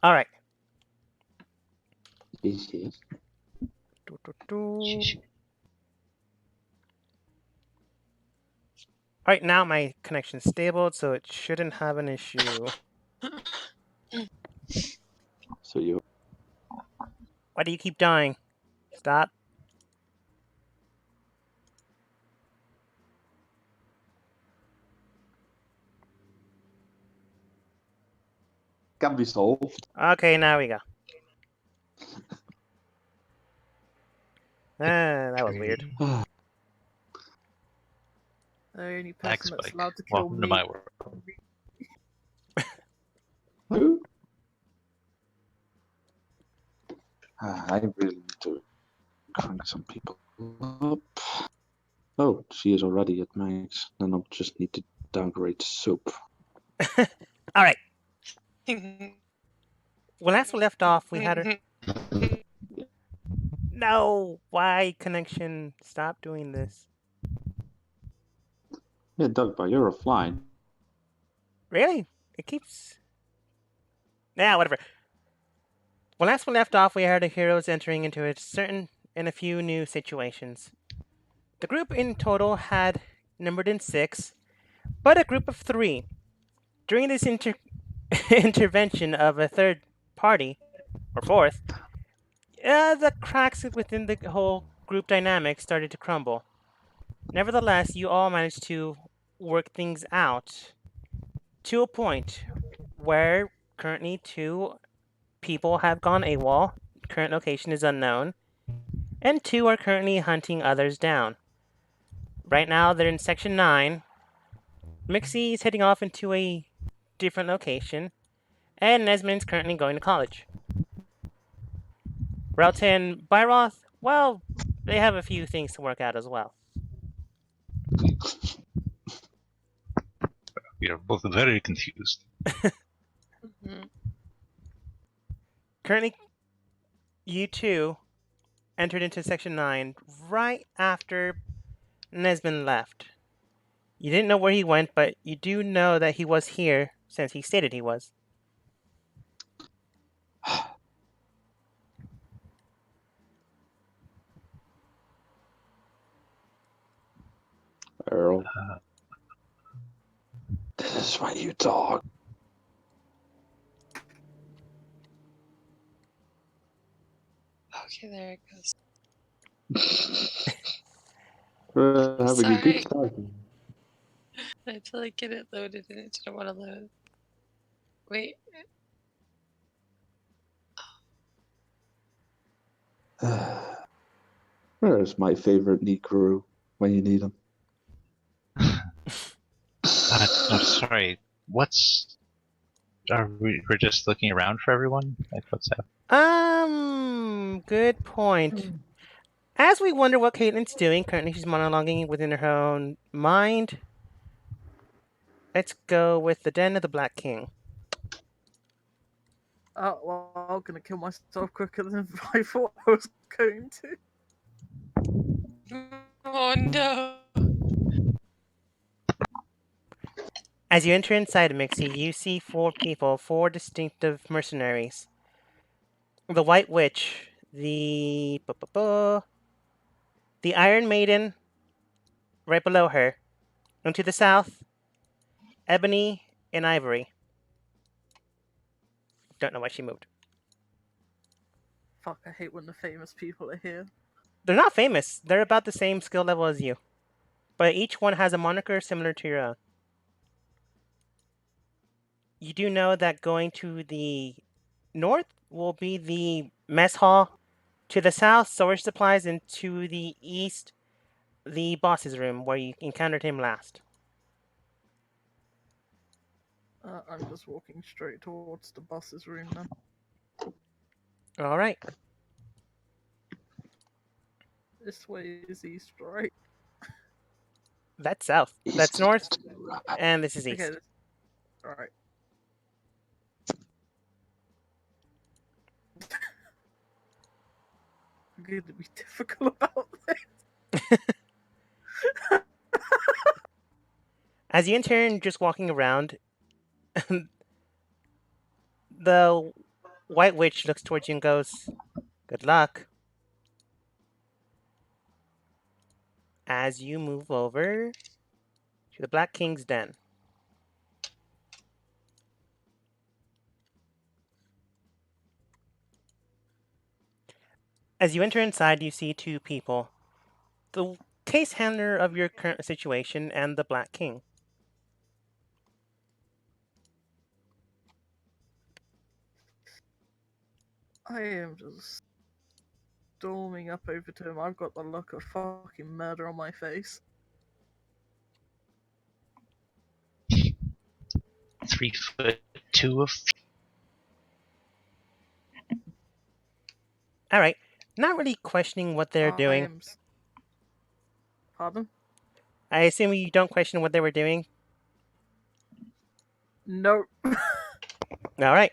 All right. Yes. Do, do, do. All right, now my connection's stable, so it shouldn't have an issue. So you. Why do you keep dying? Stop. Can be solved. Okay, now we go. That was weird. The only Lag person that's spike. allowed to kill Welcome to me. my world. Who? I really need to crank some people up. Oh, she is already at max. Then I'll just need to downgrade soup. All right. When last we left off, we had her. No, why connection? Stop doing this. Yeah, Doug, but you're offline. Really? It keeps. Yeah, whatever. When last we left off, we had the heroes entering into a few new situations. The group in total had numbered in 6, but a group of 3. During this intervention of a third party, or fourth, the cracks within the whole group dynamic started to crumble. Nevertheless, you all managed to work things out to a point where currently 2 people have gone AWOL, current location is unknown, and 2 are currently hunting others down. Right now, they're in Section 9. Mixie is heading off into a different location, and Nesmond's currently going to college. Relta and Byroth, well, they have a few things to work out as well. We are both very confused. Currently, you 2 entered into Section 9 right after Nesmond left. You didn't know where he went, but you do know that he was here since he stated he was. Earl. This is why you talk. Okay, there it goes. We're having a good Sorry. time. I had to like get it loaded and it didn't want to load. Wait. Where's my favorite Negro when you need him? No, sorry. We're just looking around for everyone? Like, what's happening? Good point. As we wonder what Caitlin's doing, currently she's monologuing within her own mind. Let's go with the Den of the Black King. Well, I'm gonna kill myself quicker than I thought I was going to. Oh no. As you enter inside Mixie, you see 4 people, 4 distinctive mercenaries. The White Witch, the Iron Maiden, right below her, and to the south, Ebony and Ivory. Don't know why she moved. Fuck, I hate when the famous people are here. They're not famous. They're about the same skill level as you. But each one has a moniker similar to your own. You do know that going to the north will be the mess hall, to the south, storage supplies, and to the east, the boss's room where you encountered him last. I'm just walking straight towards the boss's room then. All right. This way is east, right? That's south. That's north, and this is east. Okay, alright. I'm going to be difficult about this. As you enter and just walking around, the White Witch looks towards you and goes, "Good luck." As you move over to the Black King's den. As you enter inside, you see two people. The case handler of your current situation and the Black King. I am just storming up over to him. I've got the look of fucking murder on my face. 3'2" of. Alright. Not really questioning what they're doing. Pardon? I assume you don't question what they were doing? Nope. Alright.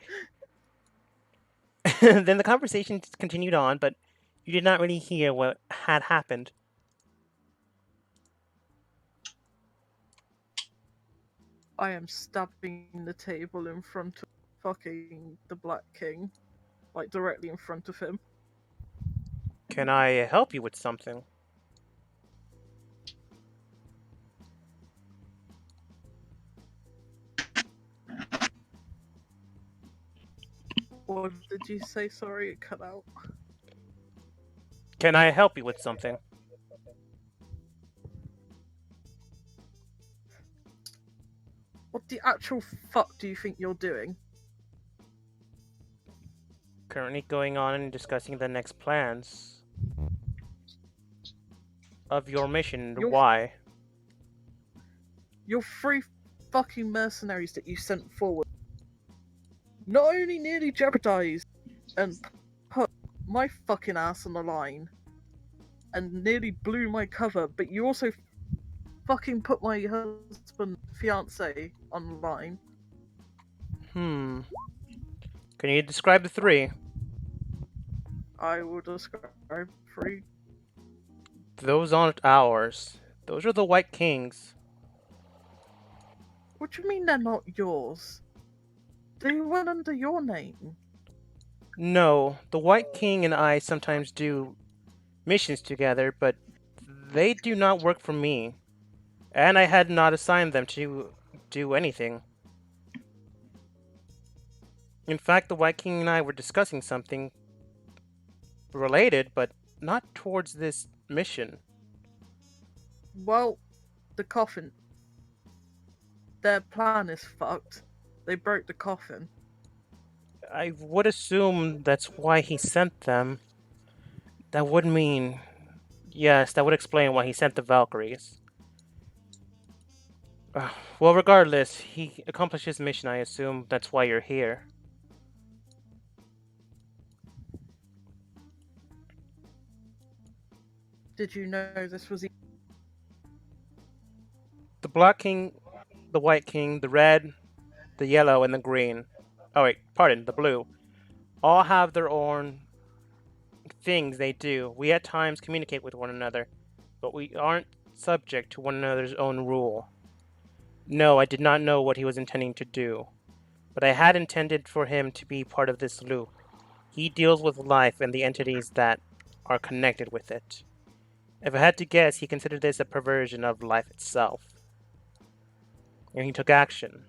Then the conversation continued on, but you did not really hear what had happened. I am stabbing the table in front of fucking the Black King. Like, directly in front of him. Can I help you with something? What did you say? Sorry, it cut out. Can I help you with something? What the actual fuck do you think you're doing? Currently going on and discussing the next plans of your mission and why. Your 3 fucking mercenaries that you sent forward not only nearly jeopardized and put my fucking ass on the line and nearly blew my cover, but you also fucking put my husband, fiance on the line. Can you describe the 3? I will describe 3. Those aren't ours. Those are the White King's. What do you mean they're not yours? They went under your name. No, the White King and I sometimes do missions together, but they do not work for me. And I had not assigned them to do anything. In fact, the White King and I were discussing something related, but not towards this mission. Well, the coffin. Their plan is fucked. They broke the coffin. I would assume that's why he sent them. That would mean... Yes, that would explain why he sent the Valkyries. Well, regardless, he accomplished his mission, I assume. That's why you're here. Did you know this was... The Black King, the White King, the Red, the Yellow, and the Green. Oh wait, pardon, the Blue. All have their own things they do. We at times communicate with one another, but we aren't subject to one another's own rule. No, I did not know what he was intending to do, but I had intended for him to be part of this loop. He deals with life and the entities that are connected with it. If I had to guess, he considered this a perversion of life itself. And he took action.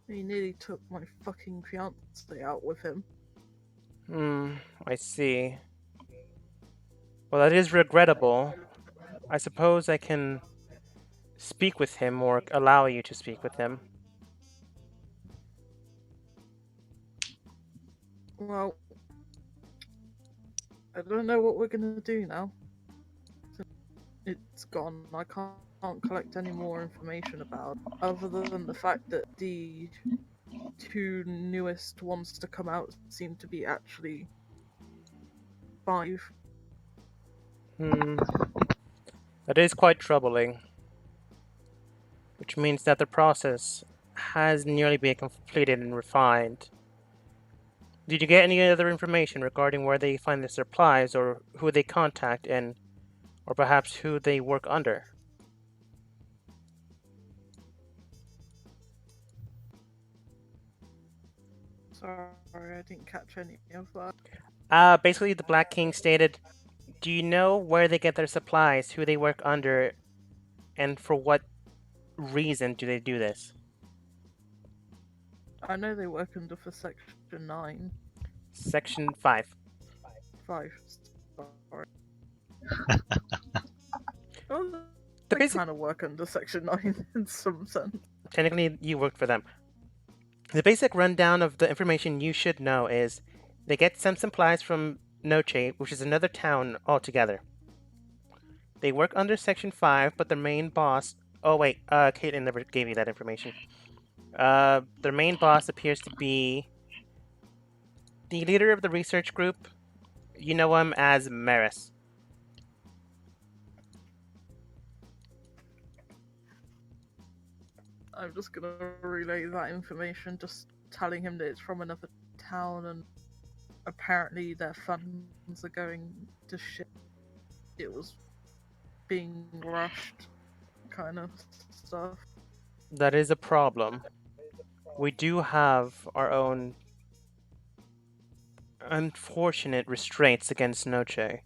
He nearly took my fucking fiance out with him. I see. Well, that is regrettable. I suppose I can speak with him or allow you to speak with him. Well, I don't know what we're gonna do now. It's gone. I can't collect any more information about it, other than the fact that the 2 newest ones to come out seem to be actually 5. That is quite troubling. Which means that the process has nearly been completed and refined. Did you get any other information regarding where they find the supplies, or who they contact, and or perhaps who they work under? Sorry, I didn't catch any of that. Basically, the Black King stated, do you know where they get their supplies, who they work under, and for what reason do they do this? I know they work under for Section 9. Section 5. 5. Sorry. Well, The they basic... kind of work under Section 9 in some sense. Technically, you worked for them. The basic rundown of the information you should know is they get some supplies from Noche, which is another town altogether. They work under Section 5, but their main boss... Oh, wait, Caitlin never gave you that information. Their main boss appears to be the leader of the research group. You know him as Maris. I'm just gonna relay that information, just telling him that it's from another town and apparently their funds are going to shit. It was being rushed, kind of stuff. That is a problem. We do have our own unfortunate restraints against Noche,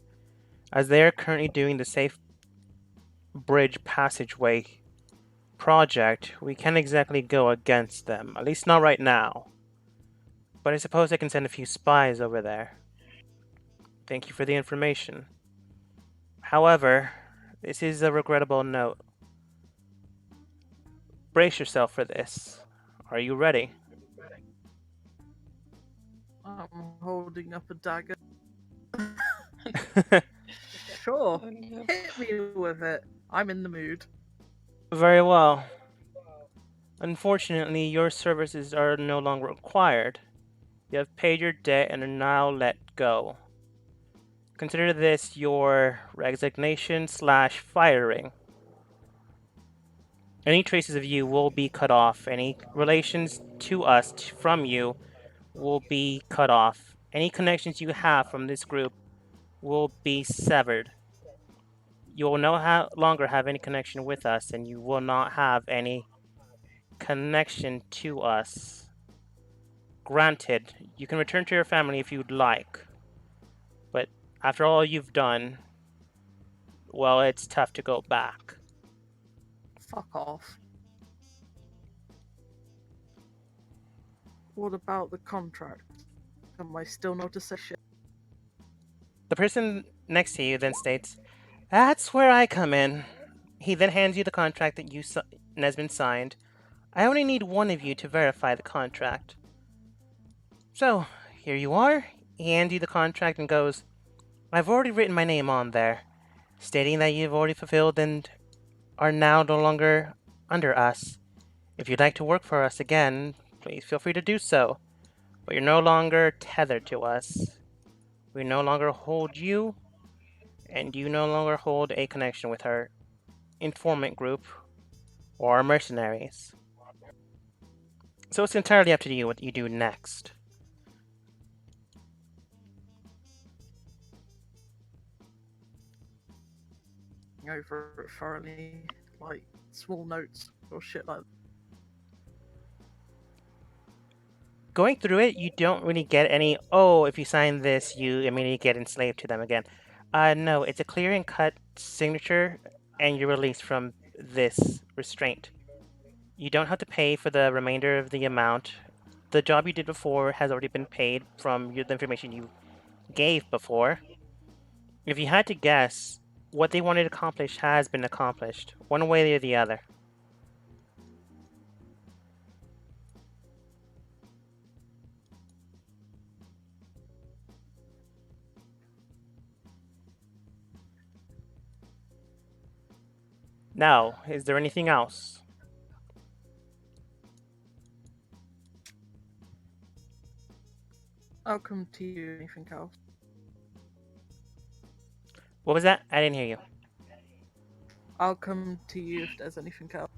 as they are currently doing the Safe Bridge Passageway project. We can't exactly go against them, at least not right now. But I suppose I can send a few spies over there. Thank you for the information. However, this is a regrettable note. Brace yourself for this. Are you ready? I'm holding up a dagger. Sure, Oh, no. hit me with it. I'm in the mood. Very well. Unfortunately, your services are no longer required. You have paid your debt and are now let go. Consider this your resignation/firing. Any traces of you will be cut off. Any relations to us from you will be cut off. Any connections you have from this group will be severed. You will no longer have any connection with us, and you will not have any connection to us. Granted, you can return to your family if you'd like, but after all you've done, well, it's tough to go back. Fuck off. What about the contract? Am I still not a session? The person next to you then states, "That's where I come in." He then hands you the contract that has been signed. I only need one of you to verify the contract. So, here you are. He hands you the contract and goes, I've already written my name on there, stating that you've already fulfilled and are now no longer under us. If you'd like to work for us again, please feel free to do so. But you're no longer tethered to us. We no longer hold you, and you no longer hold a connection with our informant group or our mercenaries. So it's entirely up to you what you do next. Over it thoroughly, like small notes or shit like that. Going through it, you don't really get any, oh, if you sign this, you immediately get enslaved to them again. No, it's a clear and cut signature, and you're released from this restraint. You don't have to pay for the remainder of the amount. The job you did before has already been paid from the information you gave before. If you had to guess, what they wanted to accomplish has been accomplished, one way or the other. Now, is there anything else? I'll come to you. Anything else? What was that? I didn't hear you. I'll come to you if there's anything else.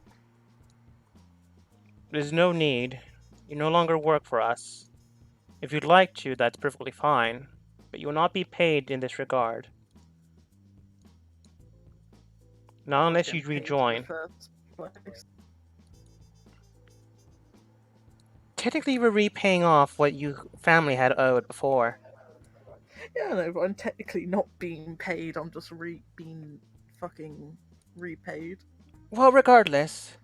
There's no need. You no longer work for us. If you'd like to, that's perfectly fine, but you will not be paid in this regard. Not unless you Getting paid in the rejoin. first place. technically we're repaying off what you family had owed before. Yeah, no, but I'm technically not being paid. I'm just being fucking repaid. Well, regardless,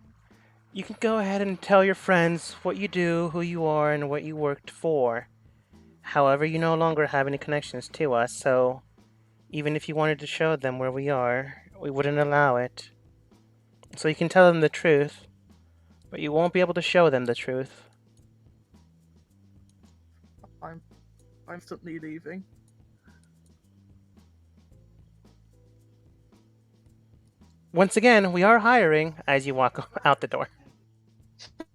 you can go ahead and tell your friends what you do, who you are, and what you worked for. However, you no longer have any connections to us, so even if you wanted to show them where we are, we wouldn't allow it. So you can tell them the truth, but you won't be able to show them the truth. I'm instantly leaving. Once again, we are hiring as you walk out the door.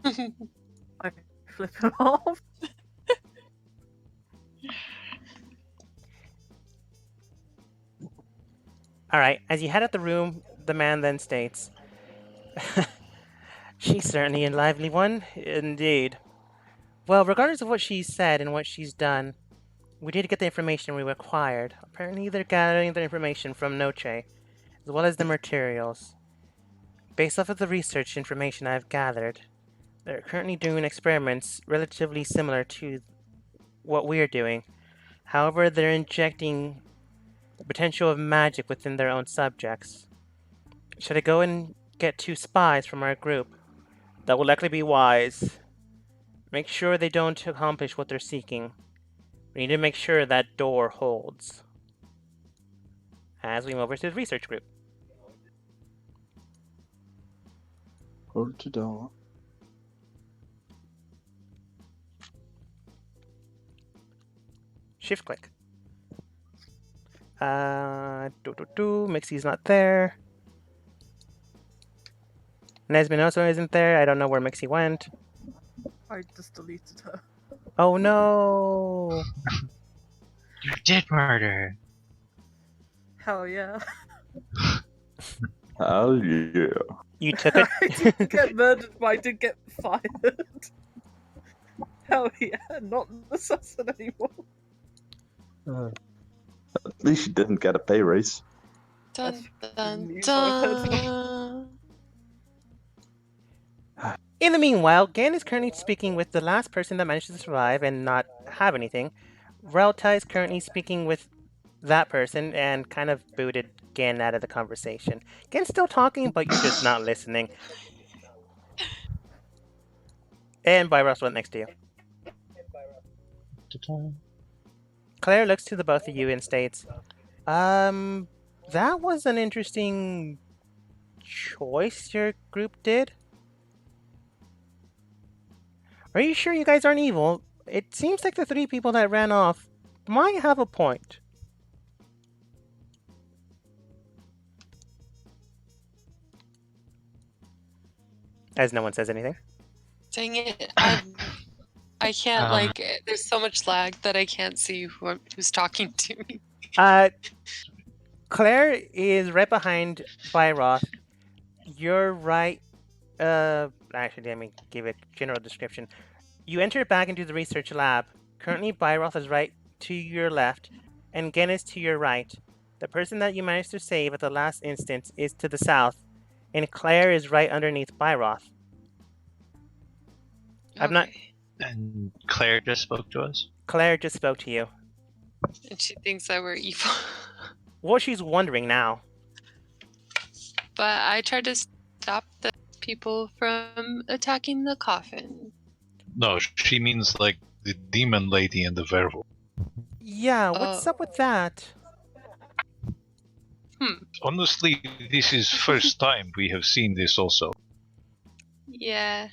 I flip him off. Alright, as you head out the room, the man then states, "She's certainly a lively one, indeed. Well, regardless of what she's said and what she's done, we did get the information we required. Apparently they're gathering the information from Noche, as well as the materials. Based off of the research information I've gathered, they're currently doing experiments relatively similar to what we're doing. However, they're injecting the potential of magic within their own subjects. Should I go and get 2 spies from our group? That will likely be wise. Make sure they don't accomplish what they're seeking. We need to make sure that door holds." As we move over to the research group. Hold the door. Shift click. Mixie's not there. Nesmin also isn't there. I don't know where Mixie went. I just deleted her. Oh no! You did murder. Hell yeah. Hell yeah. You took it. I didn't get murdered, but I did get fired. Hell yeah, not an assassin anymore. At least you didn't get a pay raise. Dun dun news I've dun. In the meanwhile, Gan is currently speaking with the last person that managed to survive and not have anything. Relta is currently speaking with that person and kind of booted Gan out of the conversation. Gan's still talking, but you're just not listening. And Byros went next to you. Claire looks to the both of you and states, that was an interesting choice your group did. Are you sure you guys aren't evil? It seems like the 3 people that ran off might have a point. As no one says anything. Dang it! I can't there's so much lag that I can't see who's talking to me. Claire is right behind Byroth. You're right. Actually, let me give a general description. You enter back into the research lab. Currently, Byroth is right to your left, and Gen is to your right. The person that you managed to save at the last instance is to the south, and Claire is right underneath Byroth. I'm not. And Claire just spoke to us? Claire just spoke to you. And she thinks that we're evil. What she's wondering now. But I tried to stop the people from attacking the coffin. No, she means like the demon lady and the werewolf. Yeah, what's up with that? Honestly, this is first time we have seen this also. Yeah.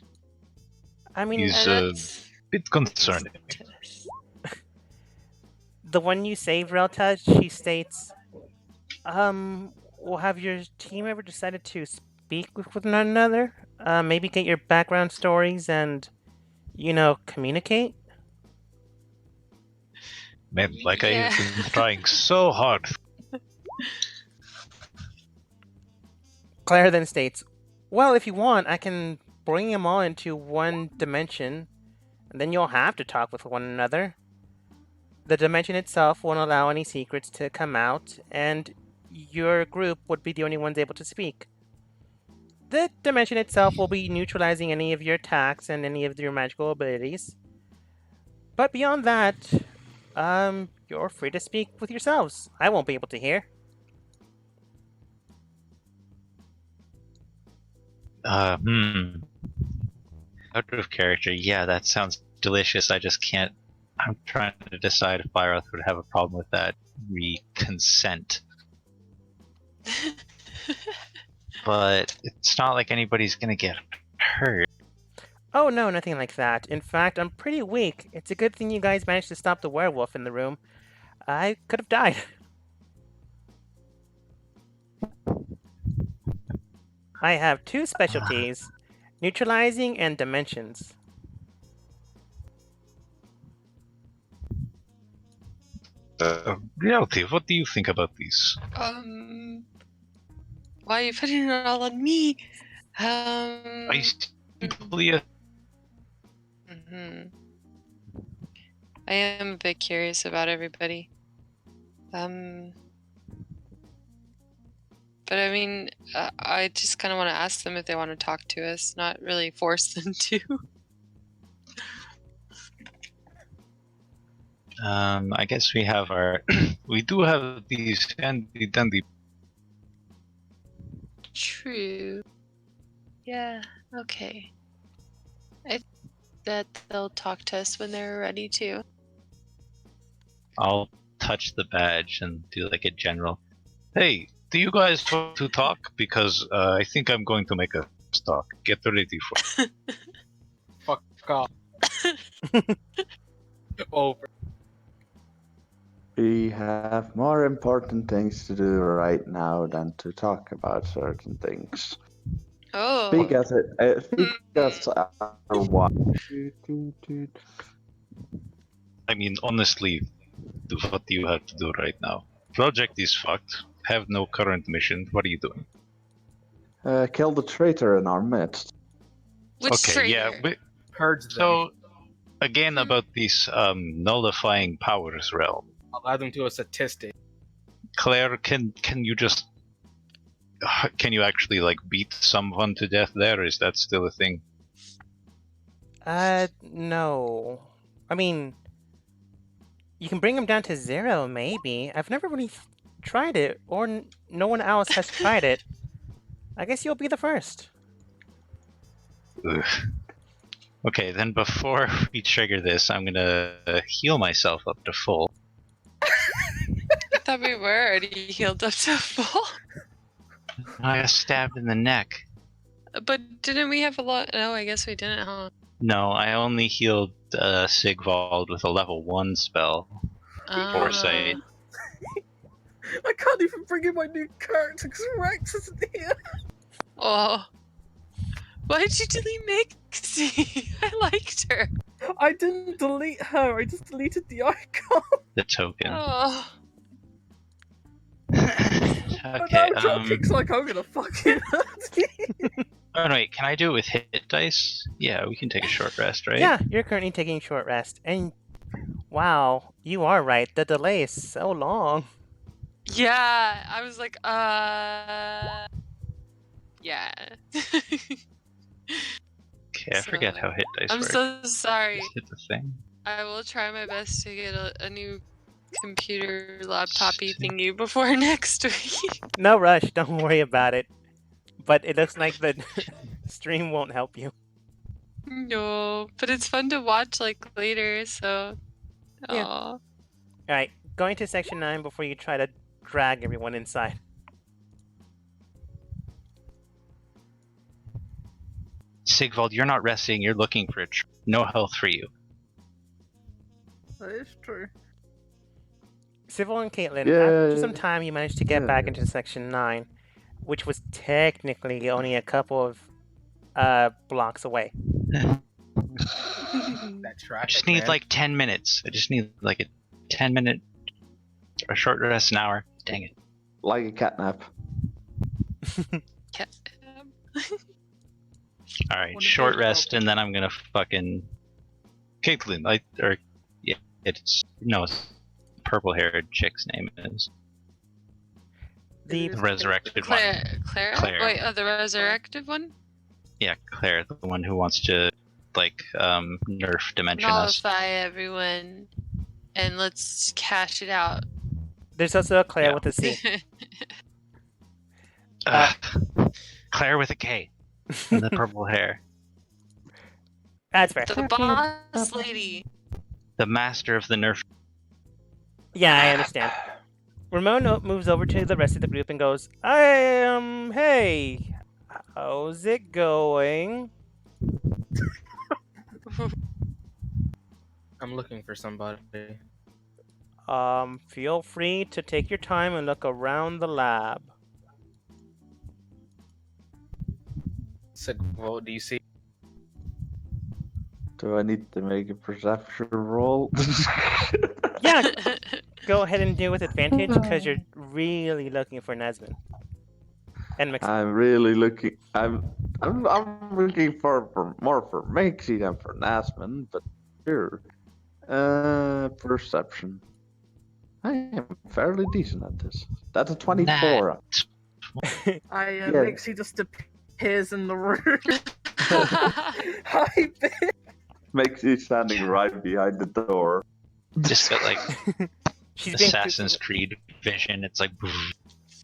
I mean, He's a bit concerning. The one you saved, Relta, she states, well, have your team ever decided to speak with one another? Maybe get your background stories and, communicate? Man, like I have been trying so hard. Claire then states, well, if you want, I can bring them all into one dimension, and then you'll have to talk with one another. The dimension itself won't allow any secrets to come out, and your group would be the only ones able to speak. the dimension itself will be neutralizing any of your attacks and any of your magical abilities. But beyond that, you're free to speak with yourselves. I won't be able to hear. Out of character, yeah, that sounds delicious. I just can't. I'm trying to decide if Byroth would have a problem with that consent. But it's not like anybody's gonna get hurt. Oh no, nothing like that. In fact, I'm pretty weak. It's a good thing you guys managed to stop the werewolf in the room. I could have died. I have two specialties, neutralizing and dimensions. Reality, what do you think about these? Why are you putting it all on me? I simply I am a bit curious about everybody. But I mean, I just kind of want to ask them if they want to talk to us, not really force them to. I guess we have our. We do have these handy dandy. True. Yeah, okay. I think that they'll talk to us when they're ready to. I'll touch the badge and do like a general. Hey, do you guys want to talk? Because I think I'm going to make a talk. Get ready for it. Fuck off. Over. We have more important things to do right now than to talk about certain things. Oh. Speak as what? I mean, honestly, what do you have to do right now? Project is fucked. Have no current mission. What are you doing? Kill the traitor in our midst. Which Okay, traitor? yeah. Purge them. So, again, about these nullifying powers realm. Allow them to a statistic. Claire, can you just... Can you actually, like, beat someone to death there? Is that still a thing? No. I mean, you can bring him down to 0, maybe. I've never really tried it, or no one else has tried it. I guess you'll be the first. Ugh. Okay, then before we trigger this, I'm gonna heal myself up to full. I thought we were already healed up to full. I got stabbed in the neck. But didn't we have a lot? No, I guess we didn't, huh? No, I only healed Sigvald with a level 1 spell. Foresight. I can't even bring in my new character because Rex isn't here. Oh. Why did you delete Mixie? I liked her. I didn't delete her, I just deleted the icon. The token. Oh. But Okay, now Dropkick's like, I'm gonna fucking hurt you. Oh, no, wait, can I do it with hit dice? Yeah, we can take a short rest, right? Yeah, you're currently taking a short rest. And wow, you are right. The delay is so long. Yeah, I was like, yeah. Okay, I forget how hit dice I'm work. so sorry. Just hit the thing. I will try my best to get a new computer laptop-y thingy before next week. No rush, don't worry about it. But it looks like the stream won't help you. No, but it's fun to watch like later, so. Yeah. Aw. Alright, going to section 9 before you try to drag everyone inside. Sigvald, you're not resting, you're looking for no health for you. That is true. Civil and Caitlin, Yeah, after some time you managed to get back into section 9, which was technically only a couple of blocks away. That I traffic, just need man. like 10 minutes. I just need like a 10-minute, a short rest, an hour. Dang it. Like a catnap. Alright, When short it goes rest, and then I'm gonna fucking... Caitlin, it's purple-haired chick's name is. The It is resurrected one. Claire? Claire. Wait, the resurrected one? Yeah, Claire, the one who wants to nerf dimension us. Nullify everyone, and let's cash it out. there's also a Claire Yeah. with a C. Claire with a K and the purple hair. That's fair. The boss lady. The master of the nerf. Yeah, I understand. Ramon moves over to the rest of the group and goes, hey, how's it going? I'm looking for somebody. Feel free to take your time and look around the lab. Sigvolt, do you see? Do I need to make a perception roll? Yeah, go ahead and do with advantage because you're really looking for Nesmond. And Mixie. I'm really looking. I'm looking for more for Mixie than for Nasman, but sure. Perception. I am fairly decent at this. That's a 24. Yeah. Mixie just appears in the room. Hi, bitch. Mixie standing right behind the door. Just got like She's been Assassin's Creed vision. It's like.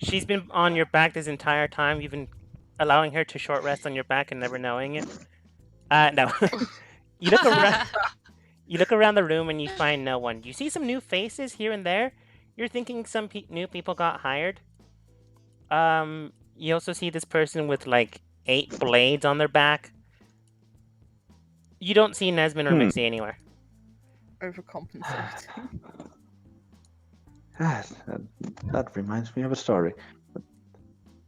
She's been on your back this entire time. You've been allowing her to short rest on your back and never knowing it. No. You look around. You look around the room and you find no one. You see some new faces here and there. You're thinking some new people got hired. You also see this person with like 8 blades on their back. You don't see Nesmond or Mixie anywhere. Overcompensating. That reminds me of a story.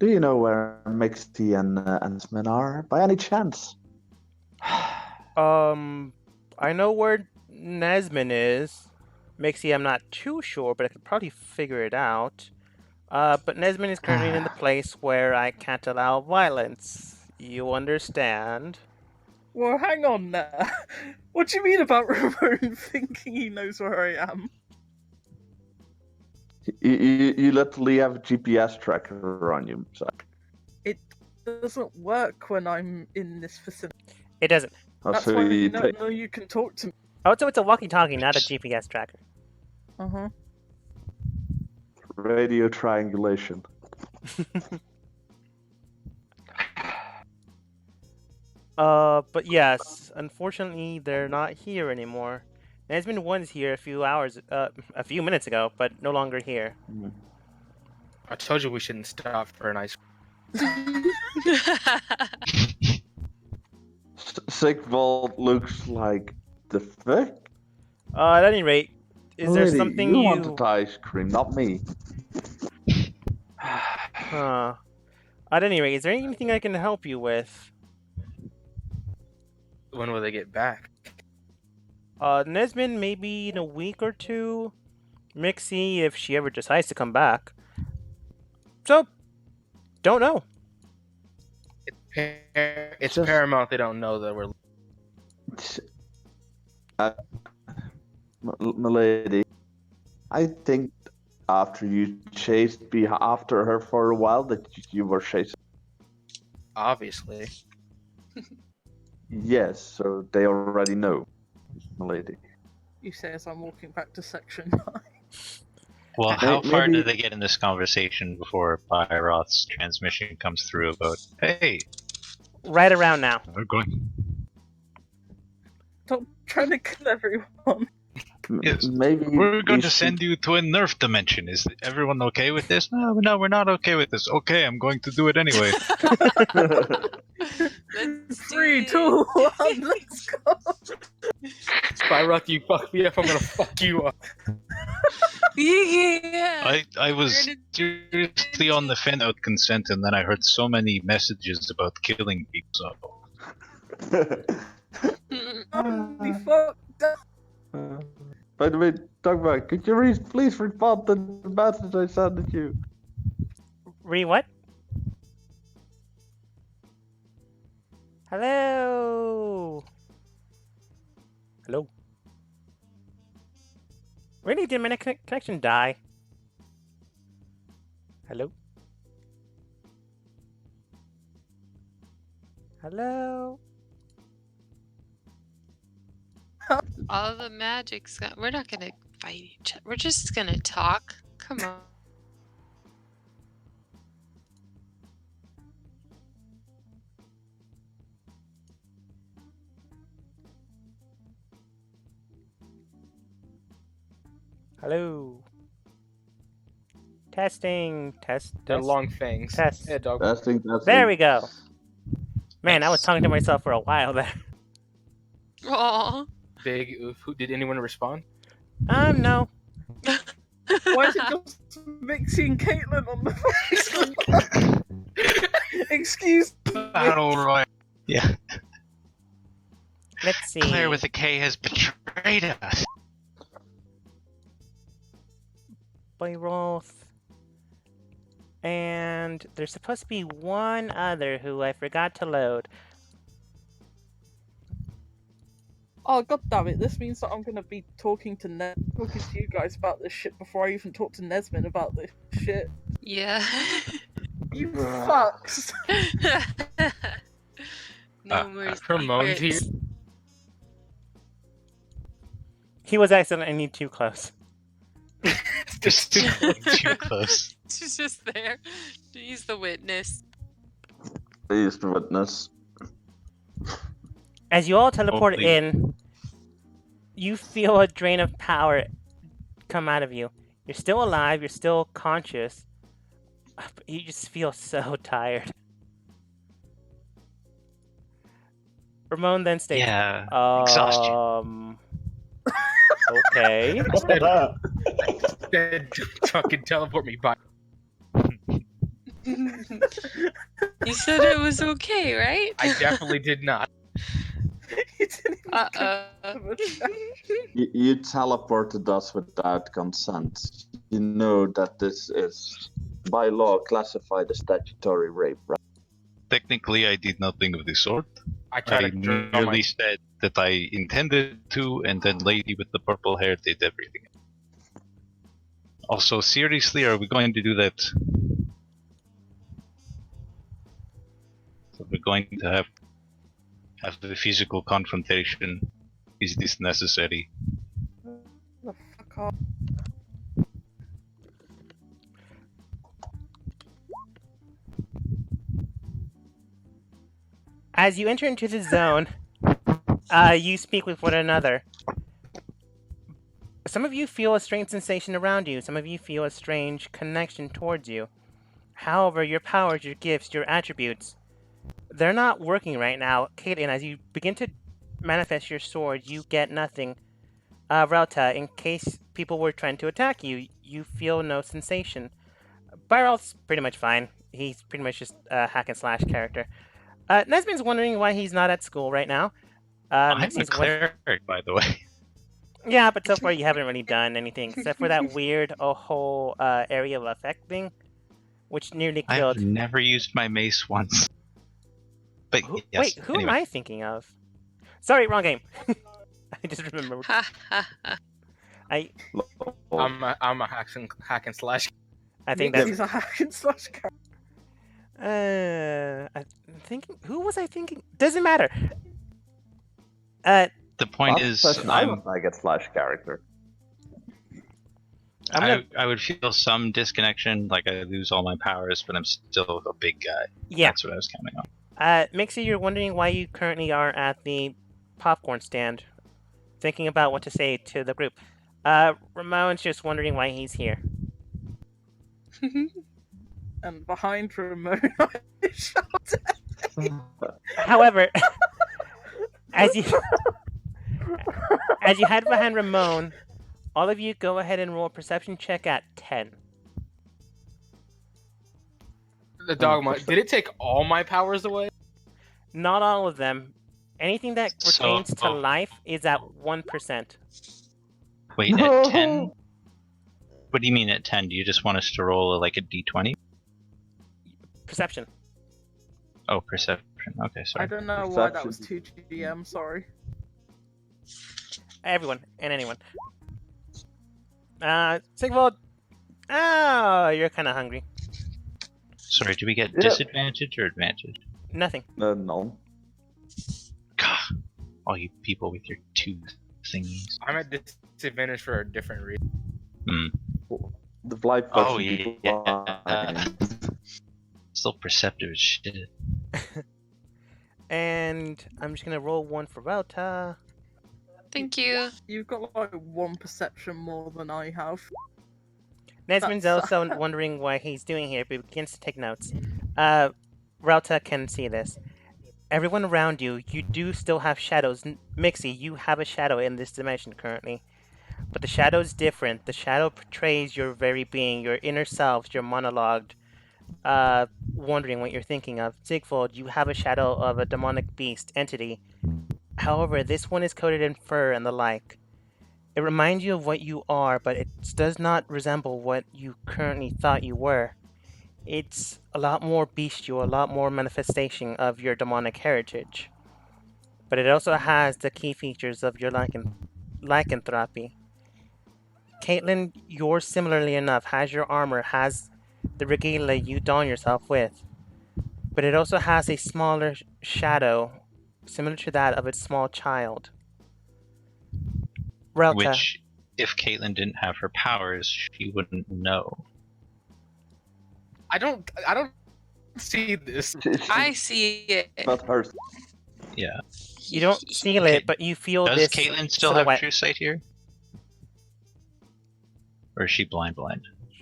Do you know where Mixie and Nesmond are, by any chance? I know where Nesmond is. Mixie, I'm not too sure, but I could probably figure it out. But Nesmond is currently in the place where I can't allow violence. You understand? Well, hang on there. What do you mean about Ramon thinking he knows where I am? You literally have a GPS tracker on you, so. It doesn't work when I'm in this vicinity. It doesn't. That's So why you you can talk to me. Oh, so it's a walkie-talkie, not a GPS tracker. Uh-huh. radio triangulation. But yes, unfortunately, they're not here anymore. Nesmond was here a few minutes ago, but no longer here. I told you we shouldn't stop for an ice cream. Sigvolt looks like the fuck? At any rate, is there Lady, something you wanted ice cream, not me. Huh. At any rate, is there anything I can help you with? When will they get back? Nesmond, maybe in a week or two. Mixie, if she ever decides to come back. So, don't know. It's Just- paramount they don't know that we're. Milady, I think after you chased after her for a while that you were chasing. Obviously. Yes, so they already know, milady. You say as I'm walking back to section 9. Well, how far maybe- did they get in this conversation before Pyroth's transmission comes through about, hey, Right around now. we're going. Stop trying to kill everyone. Yes. Maybe We're going we to should- send you to a nerf dimension. Is everyone okay with this? No, we're not okay with this. Okay, I'm going to do it anyway. Let's 3, do 2, 1, let's go. Spyroth, you fuck me up, I'm gonna fuck you up. it. Yeah. I was We're seriously on the fence out consent, and then I heard so many messages about killing people. So Holy fuck. By the way, Dogma, could you please respond to the message I sent at you? What? Hello? Hello? Really? Did my connection die? Hello? Hello? All the magic's got. We're not gonna fight each other. We're just gonna talk. Come on. Hello? Testing. Test. They're Test. long fangs. Test. Yeah, dog. Testing. There we go. Man, I was talking to myself for a while there. Aw. Big oof. Did anyone respond? No. Why is it just Mixie and Caitlin on the face? Excuse me. Battle Royale. Yeah. Let's see. Claire with a K has betrayed us. Boy Rolf. And there's supposed to be one other who I forgot to load. Oh god damn it! This means that I'm gonna be talking to you guys about this shit before I even talk to Nesmin about this shit. Yeah. You fucks. No more Ramon's here. secrets. He was accidentally too close. Just too close. She's just there. He's the witness. Please, the witness. As you all teleport Hopefully. in, you feel a drain of power come out of you. You're still alive, you're still conscious, but you just feel so tired. Ramon then states, Yeah. Exhaustion. Okay. Dead fucking teleport me by. You said it was okay, right? I definitely did not. You didn't even Uh-oh. You teleported us without consent. You know that this is, by law, classified as statutory rape, right? Technically, I did nothing of the sort. I tried I to draw merely my. said that I intended to, and then lady with the purple hair did everything. Also, seriously, are we going to do that? So we're going to have the physical confrontation. Is this necessary? the fuck off. As you enter into the zone, you speak with one another. Some of you feel a strange sensation around you. Some of you feel a strange connection towards you. However, your powers, your gifts, your attributes, they're not working right now. Caitlin, as you begin to manifest your sword, you get nothing. Relta, in case people were trying to attack you, you feel no sensation. Byral's pretty much fine. He's pretty much just a hack and slash character. Nesmin's wondering why he's not at school right now. I'm a Nesmin's cleric, by the way. Yeah, but so far you haven't really done anything except for that weird whole area of effect thing, which nearly killed. I've never used my mace once. But yes, Wait, who am anyway. I thinking of? Sorry, wrong game. I just remembered. Ha ha ha. I I'm a hack and slash. I think Mixie's that's. a hack and slash character. I'm thinking. Who was I thinking? Doesn't matter. The point is, I'm like a slash character. I'm gonna. I would feel some disconnection, like I lose all my powers, but I'm still a big guy. Yeah. That's what I was counting on. Mixie, you're wondering why you currently are at the popcorn stand, thinking about what to say to the group. Ramon's just wondering why he's here. And behind Ramon, I shouted. However, as you head behind Ramon, all of you go ahead and roll a perception check at 10. The dogma. Did it take all my powers away? Not all of them. Anything that So- pertains to life is at 1%. Wait, No. at 10? What do you mean at 10? Do you just want us to roll like a d20? Perception. Oh, perception. Okay, I sorry. don't know why that was 2 GM, sorry. Everyone and anyone. Sigvald. Oh, you're kind of hungry. Sorry, do we get Yeah. disadvantage or advantage? Nothing. No. All you people with your tooth thingies. I'm at disadvantage for a different reason. The life Oh, watching yeah. people blind. Still perceptive as shit. And I'm just gonna roll one for Relta. Thank you. You've got like one perception more than I have. Nesmond's That's- also wondering what he's doing here, but he begins to take notes. Relta can see this. Everyone around you, you do still have shadows. Mixie, you have a shadow in this dimension currently. But the shadow's different. The shadow portrays your very being, your inner selves, your monologued, wondering what you're thinking of. Sigfold, you have a shadow of a demonic beast entity. However, this one is coated in fur and the like. It reminds you of what you are, but it does not resemble what you currently thought you were. It's a lot more bestial, a lot more manifestation of your demonic heritage. But it also has the key features of your lycanthropy. Caitlin, yours similarly enough has your armor, has the regalia you don yourself with. But it also has a smaller shadow, similar to that of its small child. Relta. Which, if Caitlyn didn't have her powers, she wouldn't know. I don't see this. I see it. Not her. Yeah. You don't feel it, but you feel Does this Caitlyn still silhouette. have true sight here? Or is she blind?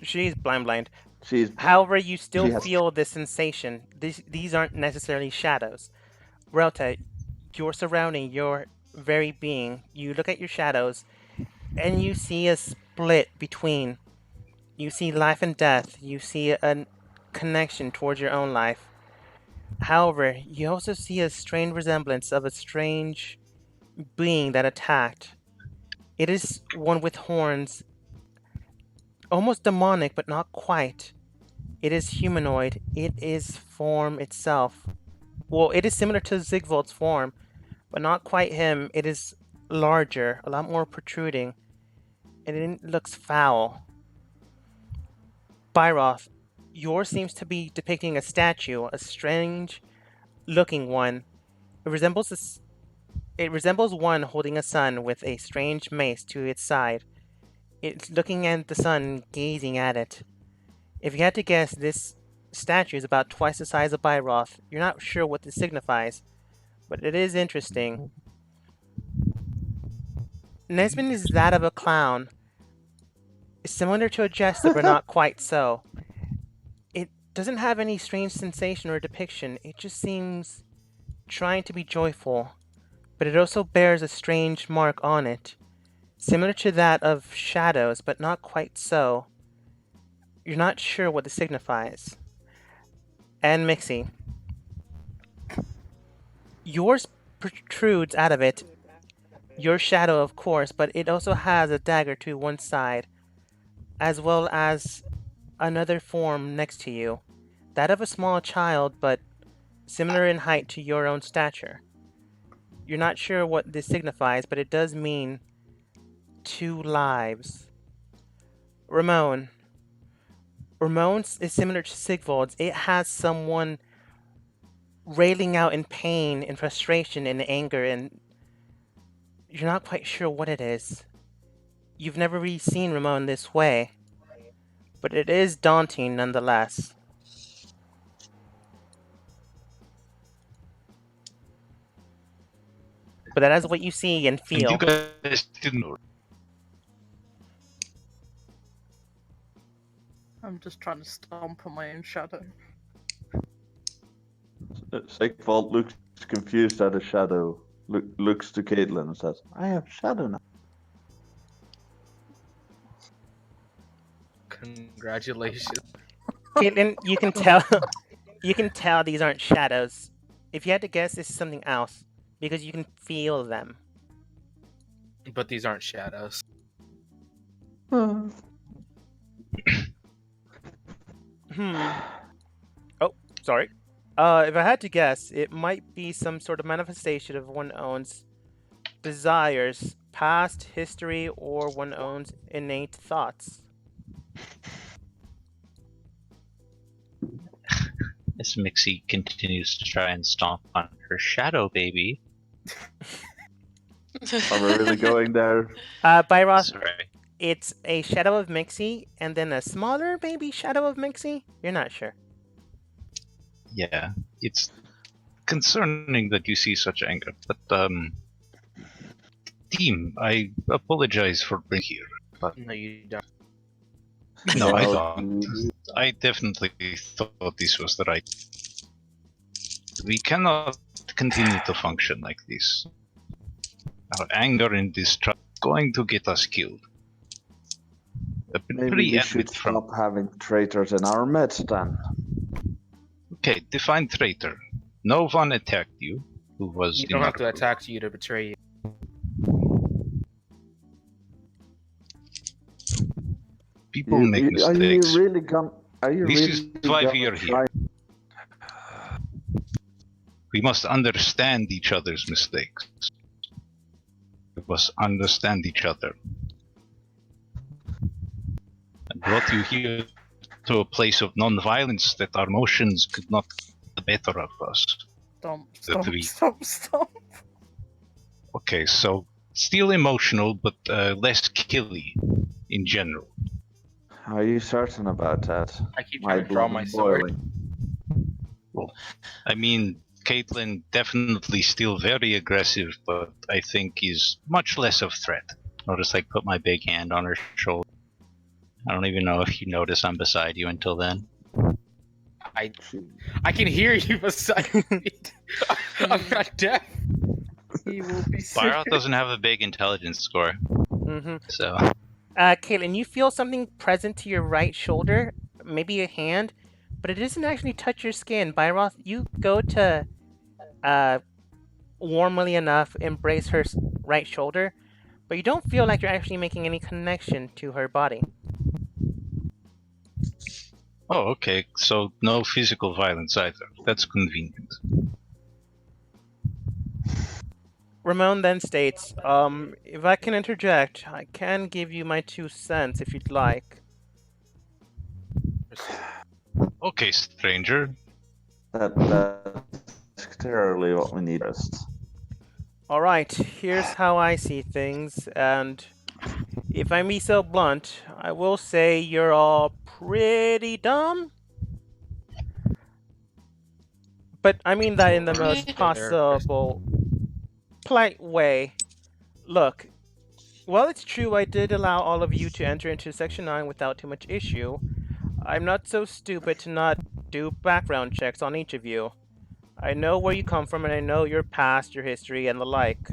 She's blind. She's However, you still She has- feel this sensation. These aren't necessarily shadows. Relta, your surrounding, your very being, you look at your shadows, and you see a split between. You see life and death. You see a connection towards your own life. However, you also see a strange resemblance of a strange being that attacked. It is one with horns, almost demonic, but not quite. It is humanoid. It is form itself. Well, it is similar to Zigvold's form, but not quite him. It is larger, a lot more protruding, and it looks foul. Byroth, yours seems to be depicting a statue, a strange-looking one. It resembles one holding a sun with a strange mace to its side. It's looking at the sun, gazing at it. If you had to guess, this statue is about twice the size of Byroth. You're not sure what this signifies, but it is interesting. Nesmond is that of a clown. It's similar to a jester, but not quite so. It doesn't have any strange sensation or depiction. It just seems trying to be joyful, but it also bears a strange mark on it, similar to that of shadows, but not quite so. You're not sure what this signifies. And Mixie, yours protrudes out of it. Your shadow, of course, but it also has a dagger to one side, as well as another form next to you. That of a small child, but similar in height to your own stature. You're not sure what this signifies, but it does mean 2 lives. Ramon is similar to Sigvold's. It has someone railing out in pain and frustration and anger, and you're not quite sure what it is. You've never really seen Ramon this way, but it is daunting nonetheless. But that is what you see and feel. You guys didn't know. I'm just trying to stomp on my own shadow. Sigvald looks confused at a shadow. Looks to Caitlin and says, "I have shadow now." Congratulations. Caitlin, you can tell these aren't shadows. If you had to guess, this is something else, because you can feel them. But these aren't shadows. Oh, sorry. If I had to guess, it might be some sort of manifestation of one own's desires, past history, or one own's innate thoughts. As Mixie continues to try and stomp on her shadow baby, Are we really going there? Byroth, Sorry. it's a shadow of Mixie, and then a smaller, maybe, shadow of Mixie? You're not sure. Yeah, it's concerning that you see such anger, but team, I apologize for being here. No, you don't. No, I Well, don't. I definitely thought this was the right. We cannot continue to function like this. Our anger and distrust is going to get us killed. Maybe we should stop having traitors in our midst then. Okay, define traitor. No one attacked you who was You in don't our have to group. attack you to betray you. People make Are mistakes. you really gonna? Are you This really is why gonna we are try? here. We must understand each other's mistakes. We must understand each other. I brought you here to a place of non-violence that our emotions could not get the better of us. Stop. Okay, so still emotional, but less killy in general. Are you certain about that? I keep My trying to draw blood my is sword. boiling. I mean, Caitlyn definitely still very aggressive, but I think is much less of threat. I'll just like put my big hand on her shoulder. I don't even know if you notice I'm beside you until then. I can hear you beside me. I'm not deaf. He will be Byroth doesn't have a big intelligence score, Mm-hmm. so Caitlin, you feel something present to your right shoulder, maybe a hand, but it doesn't actually touch your skin. Byroth, you go to, warmly enough, embrace her right shoulder, but you don't feel like you're actually making any connection to her body. oh, okay. So no physical violence either. That's convenient. Ramon then states, if I can interject, I can give you my 2 cents if you'd like. Okay, stranger. That's clearly what we need first. Alright, here's how I see things, and if I be so blunt, I will say you're all pretty dumb. But I mean that in the most possible polite way. Look, while it's true I did allow all of you to enter into Section 9 without too much issue, I'm not so stupid to not do background checks on each of you. I know where you come from, and I know your past, your history, and the like.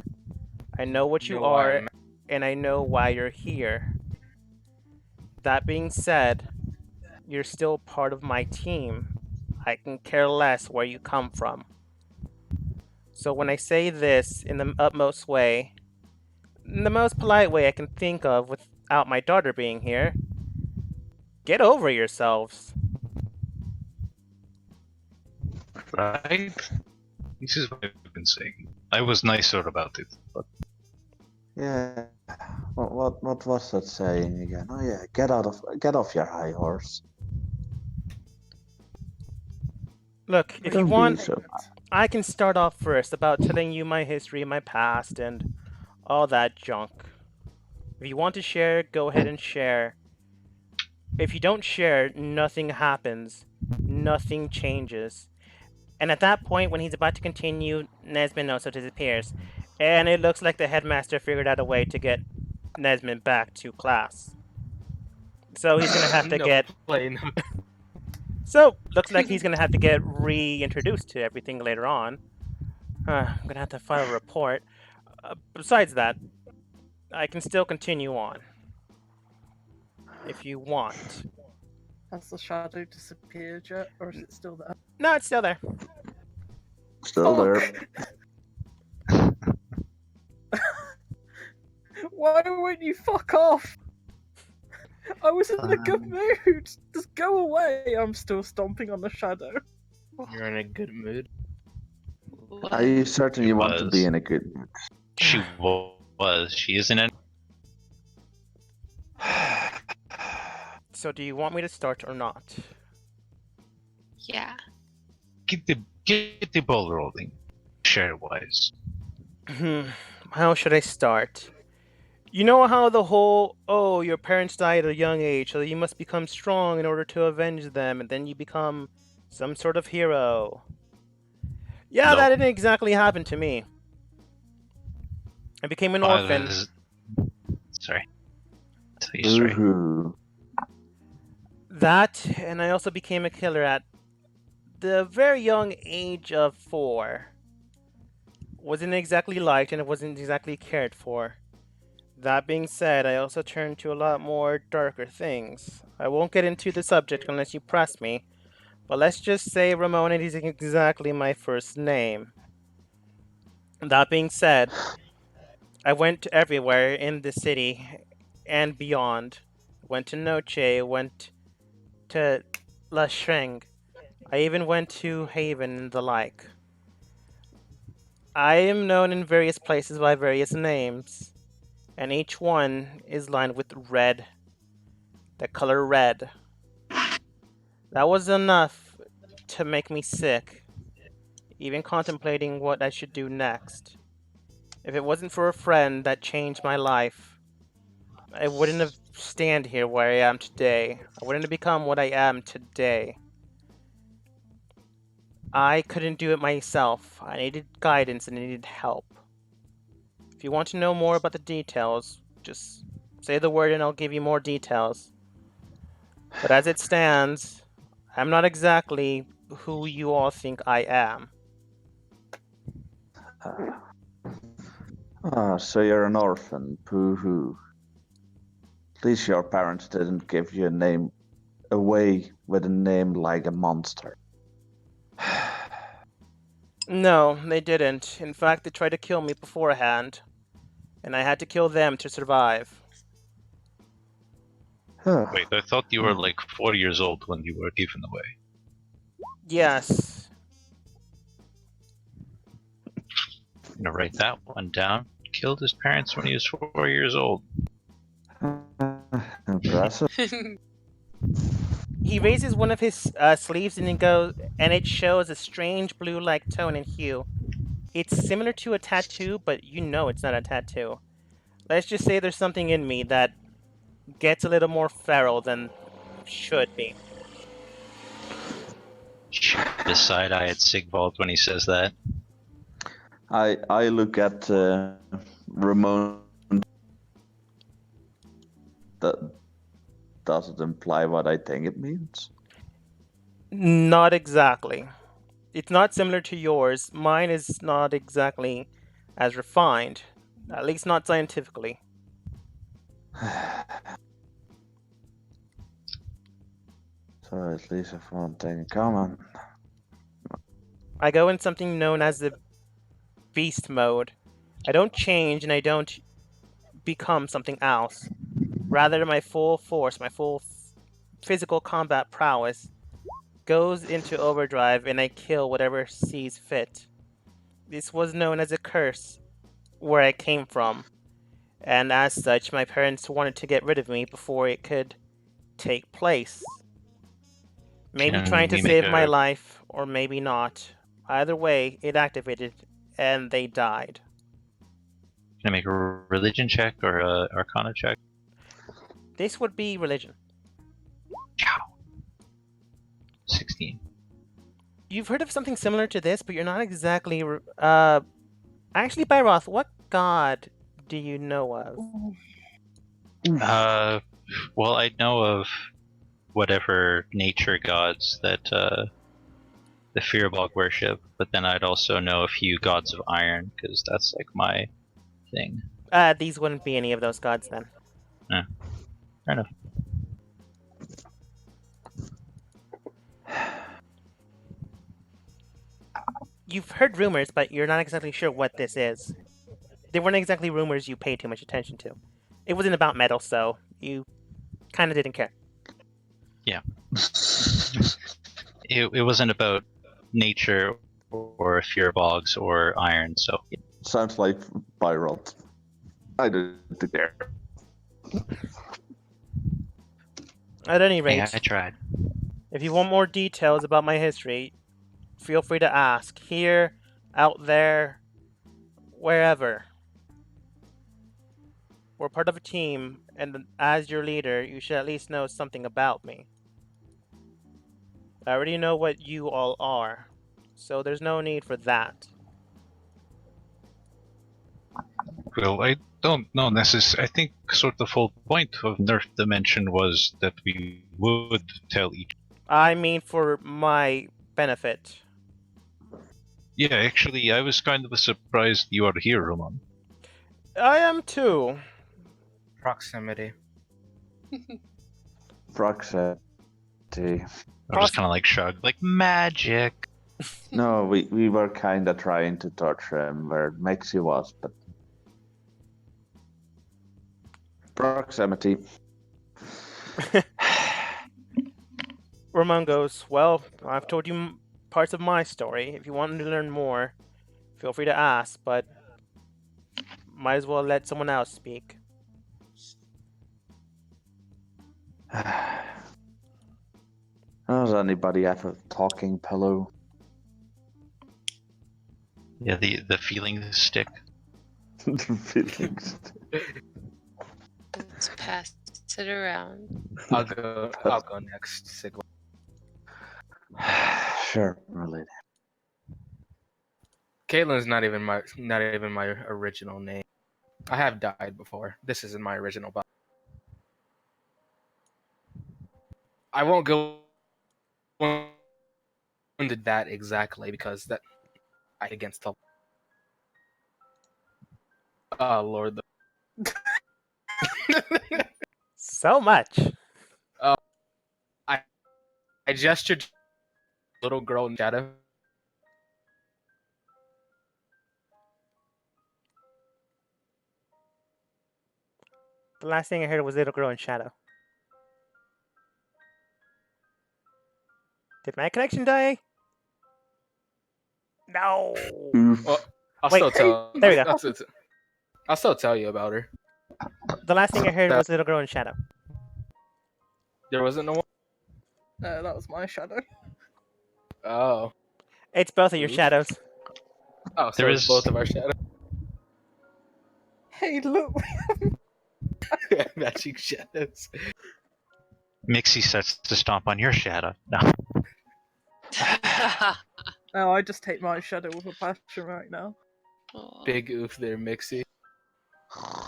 I know what you are, and I know why you're here. That being said, you're still part of my team. I can care less where you come from. So when I say this in the utmost way, in the most polite way I can think of without my daughter being here, get over yourselves. Right? This is what I've been saying. I was nicer about it, but Yeah. What was that saying again? Oh yeah, get off your high horse. Look, if you Don't be want, so I can start off first about telling you my history, my past, and all that junk. If you want to share, go ahead and share. If you don't share, nothing happens. Nothing changes. And at that point, when he's about to continue, Nesmond also disappears. And it looks like the headmaster figured out a way to get Nesmond back to class. So he's gonna have to So, looks like he's gonna have to get reintroduced to everything later on. I'm gonna have to file a report. Besides that, I can still continue on. If you want. Has the shadow disappeared yet, or is it still there? No, it's still there. still there. Why won't you fuck off? I was in a good mood. Just go away. I'm still stomping on the shadow. You're in a good mood. Are you certain She you want to be was. in a good mood? she was. She isn't in. So do you want me to start or not? Yeah. Get the ball rolling. Share wise. How should I start? You know how the whole, oh, your parents died at a young age, so you must become strong in order to avenge them, and then you become some sort of hero. Yeah, No. that didn't exactly happen to me. I became an orphan. Sorry. Tell you straight. Boo-hoo. That, and I also became a killer at the very young age of 4. Wasn't exactly liked and it wasn't exactly cared for. That being said, I also turned to a lot more darker things. I won't get into the subject unless you press me, but let's just say Ramona isn't exactly my first name. That being said, I went everywhere in the city and beyond. Went to Noche, went to La Shreng. I even went to Haven and the like. I am known in various places by various names, and each one is lined with red. The color red. That was enough to make me sick, even contemplating what I should do next. If it wasn't for a friend that changed my life, I wouldn't have stand here where I am today. I wouldn't have become what I am today. I couldn't do it myself. I needed guidance and I needed help. If you want to know more about the details, just say the word and I'll give you more details. But as it stands, I'm not exactly who you all think I am. So you're an orphan. Boo-hoo. At least your parents didn't give you a name away with a name like a monster. No, they didn't. In fact, they tried to kill me beforehand. And I had to kill them to survive. Wait, I thought you were like 4 years old when you were given away. Yes. I'm gonna write that one down. Killed his parents when he was 4 years old. Impressive. He raises one of his sleeves and it shows a strange blue-like tone and hue. It's similar to a tattoo, but you know it's not a tattoo. Let's just say there's something in me that gets a little more feral than should be. The side eye at Sigvald when he says that. I look at Ramon. That does it imply what I think it means? Not exactly. It's not similar to yours. Mine is not exactly as refined. At least not scientifically. So at least have one thing in common. I go in something known as the beast mode. I don't change and I don't become something else. Rather, my full force, my full physical combat prowess goes into overdrive and I kill whatever sees fit. This was known as a curse where I came from, and as such, my parents wanted to get rid of me before it could take place. Maybe Can trying to we save make my a- life, or maybe not. Either way, it activated, and they died. Can I make a religion check or a arcana check? This would be religion. Chow. 16. You've heard of something similar to this, but you're not exactly. Actually, Byroth, what god do you know of? Well, I know of whatever nature gods that the Firbolg worship, but then I'd also know a few gods of iron, because that's like my thing. These wouldn't be any of those gods then. Fair enough. You've heard rumors, but you're not exactly sure what this is. They weren't exactly rumors you paid too much attention to. It wasn't about metal, so you kind of didn't care. It wasn't about nature or Firbolgs or iron, so Sounds like Byrod. I didn't care. At any rate, hey, I tried. if you want more details about my history, feel free to ask. Here, out there, wherever. we're part of a team, and as your leader, you should at least know something about me. I already know what you all are, so there's no need for that. Well, I don't know necessarily. I think sort of whole point of Nerf Dimension was that we would tell each. I mean for my benefit. Yeah, actually, I was kind of surprised you are here, Roman. I am too. Proximity. Proximity. I was kind of like shrugged, like magic. No, we were kind of trying to torture him where Mexi was, but proximity. Ramon goes, well, I've told you parts of my story. If you want to learn more, feel free to ask, but might as well let someone else speak. Has anybody have a talking pillow? Yeah, the feeling stick. The feelings. Let's pass it around. I'll go next, Sigma. Sure, relate. Caitlin's not even my original name. I have died before. This isn't my original body. I won't go into that exactly because that I against the Lord. So much. I gestured to a little girl in shadow. The last thing I heard was Little Girl in Shadow. Did my connection die? No. Well, I'll Wait, still tell. there we go. I'll still tell you about her. The last thing I heard was Little Girl in Shadow. There wasn't no one. No, that was my shadow. Oh. It's both of your Oof. shadows. Oh, so There it's is- both of our shadows. Hey, look. Matching shadows. Mixie sets to stomp on your shadow. No. No, I just hate my shadow with a passion right now. Aw. Big oof there, Mixie.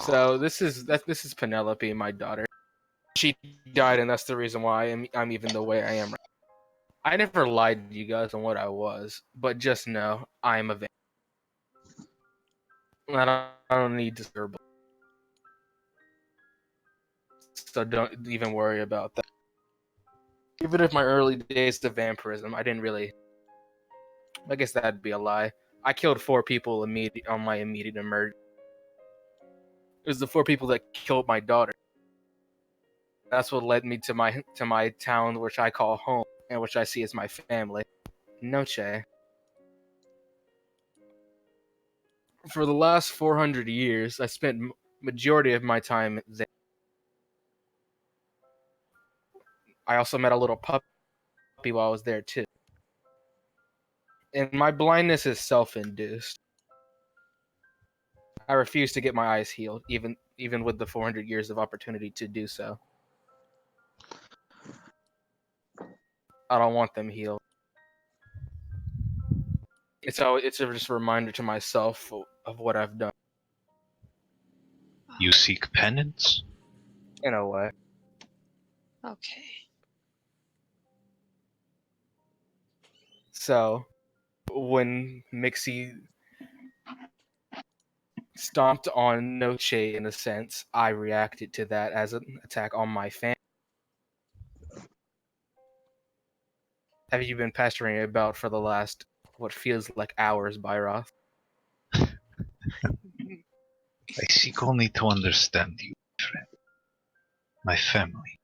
So this is Penelope, my daughter. She died, and that's the reason why I'm even the way I am. I never lied to you guys on what I was, but just know I'm a vampire. I don't need to serve. So don't even worry about that. Even if my early days of vampirism, I didn't really. I guess that'd be a lie. I killed 4 people on my immediate emergence. It was the 4 people that killed my daughter. That's what led me to my town, which I call home, and which I see as my family, Noche. For the last 400 years, I spent majority of my time there. I also met a little puppy while I was there too. And my blindness is self-induced. I refuse to get my eyes healed, even with the 400 years of opportunity to do so. I don't want them healed. It's just a reminder to myself of what I've done. You seek penance? In a way. Okay. So, when Mixie stomped on Noche, in a sense, I reacted to that as an attack on my family. Have you been pestering about for the last, what feels like hours, Byroth? I seek only to understand you, friend. My family.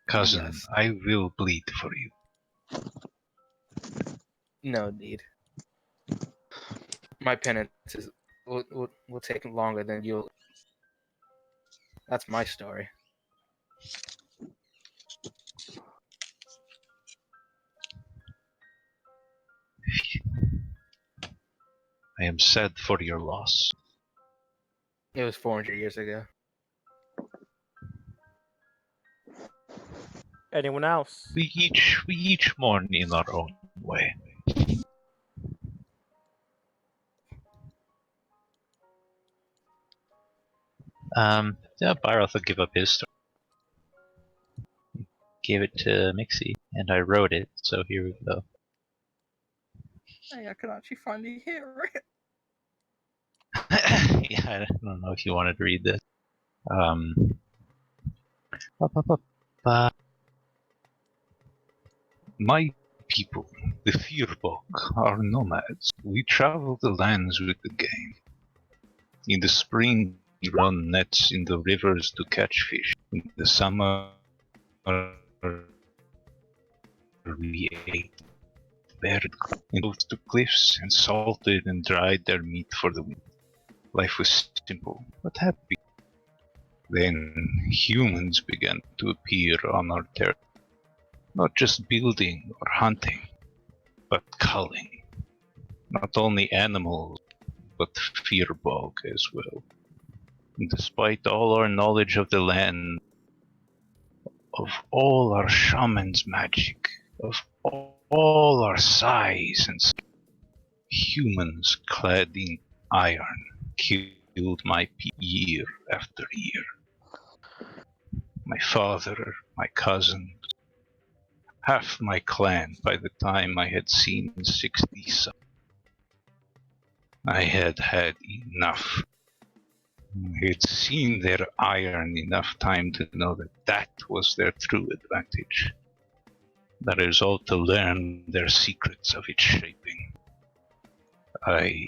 Cousin, Yes. I will bleed for you. No need. My penance will take longer than you'll. That's my story. I am sad for your loss. It was 400 years ago. Anyone else? We each mourn in our own way. Yeah, Byroth will give up his story. Gave it to Mixie, and I wrote it, so here we go. Hey, I can actually finally hear it. Yeah, I don't know if you wanted to read this. My people, the Firbolg, are nomads. We travel the lands with the game. In the spring, we run nets in the rivers to catch fish. In the summer, we ate bird and moved to cliffs and salted and dried their meat for the winter. Life was simple but happy. Then humans began to appear on our territory. Not just building or hunting, but culling. Not only animals, but Firbolg as well. And despite all our knowledge of the land, of all our shaman's magic, of all our size and humans clad in iron killed my people year after year. My father, my cousin, half my clan by the time I had seen 60 sons. I had had enough. I had seen their iron enough time to know that that was their true advantage. The result to learn their secrets of its shaping. I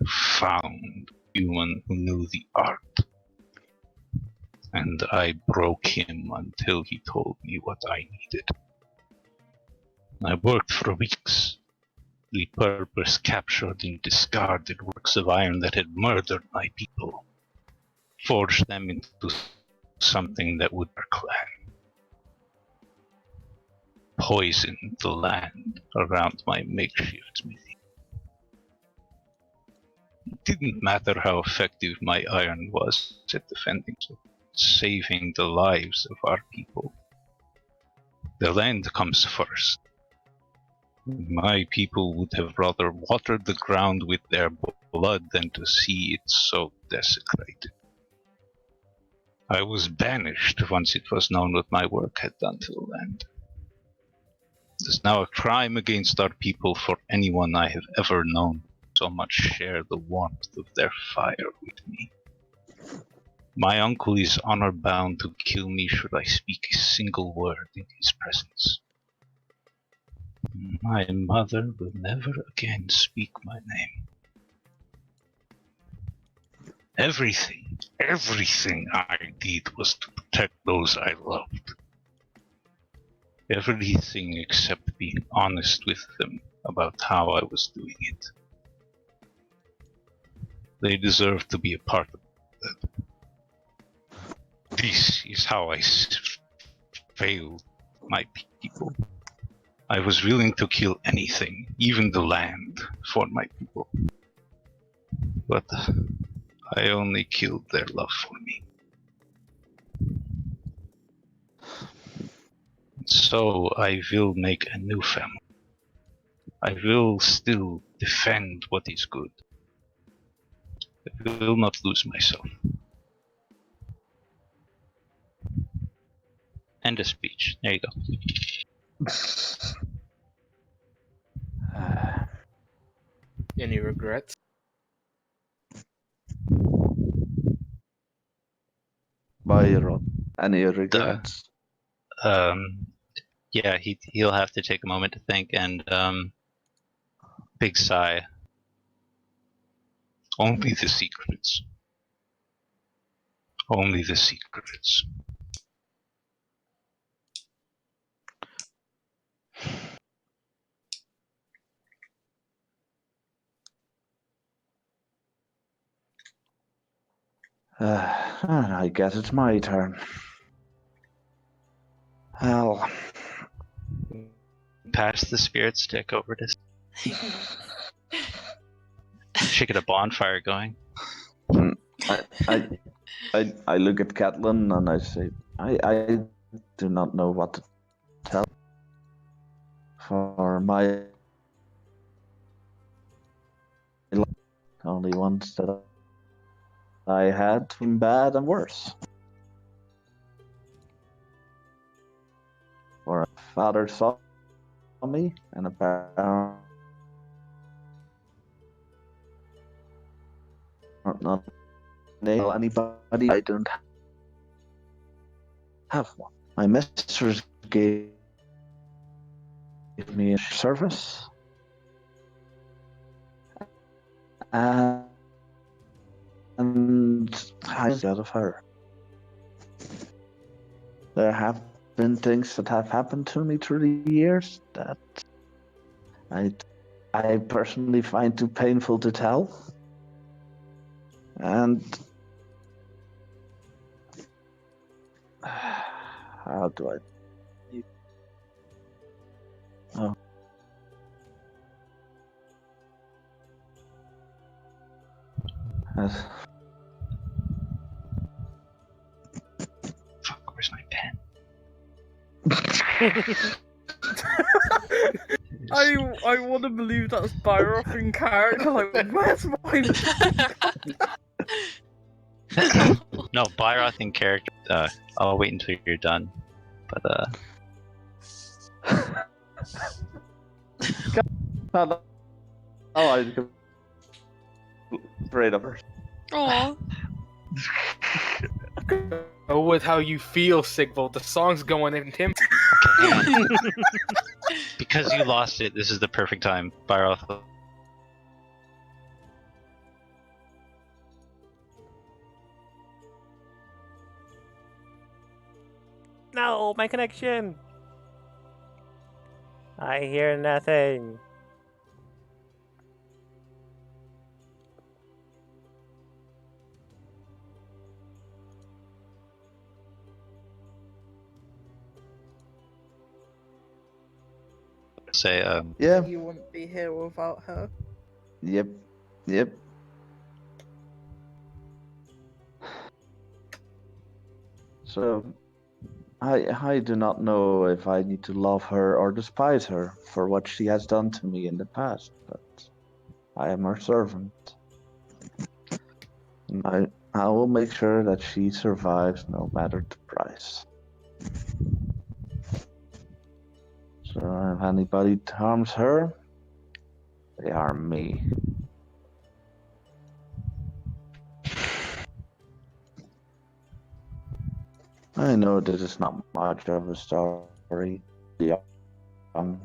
found a human who knew the art. And I broke him until he told me what I needed. I worked for weeks. The purpose captured and discarded works of iron that had murdered my people. Forged them into something that would our clan. Poisoned the land around my makeshift smithy. It didn't matter how effective my iron was at defending, saving the lives of our people. The land comes first. My people would have rather watered the ground with their blood than to see it so desecrated. I was banished once it was known what my work had done to the land. It is now a crime against our people for anyone I have ever known so much share the warmth of their fire with me. My uncle is honor bound to kill me should I speak a single word in his presence. My mother will never again speak my name. Everything I did was to protect those I loved. Everything except being honest with them about how I was doing it. They deserve to be a part of that. This is how I failed my people. I was willing to kill anything, even the land, for my people. But I only killed their love for me. So I will make a new family. I will still defend what is good. I will not lose myself. End of speech. There you go. Any regrets? Byron, any regrets? Yeah, he'll have to take a moment to think and big sigh. Only the secrets. Only the secrets. I guess it's my turn. Well, Pass the spirit stick over to. Should get a bonfire going. I look at Catelyn and I say, I do not know what to tell. For my only ones that I had been bad and worse. For a father saw me and a parent not nail anybody. I don't have one. My mistress gave me a service. And I out of her. There have been things that have happened to me through the years that I personally find too painful to tell. And how do I? Oh. Yes. Fuck, where's my pen? I want to believe that's Byroth in character. Like, where's my No, Byroth in character. I'll wait until you're done. But Oh, I was afraid of her. Aw. Go with how you feel, Sigvald. The song's going in him. okay, hang on. Because you lost it, this is the perfect time. Byroth. No, my connection. I hear nothing. Say, Yeah. You wouldn't be here without her. Yep. Yep. So, I do not know if I need to love her or despise her for what she has done to me in the past, but I am her servant. And I will make sure that she survives no matter the price. So if anybody harms her, they harm me. I know this is not much of a story. Yeah. And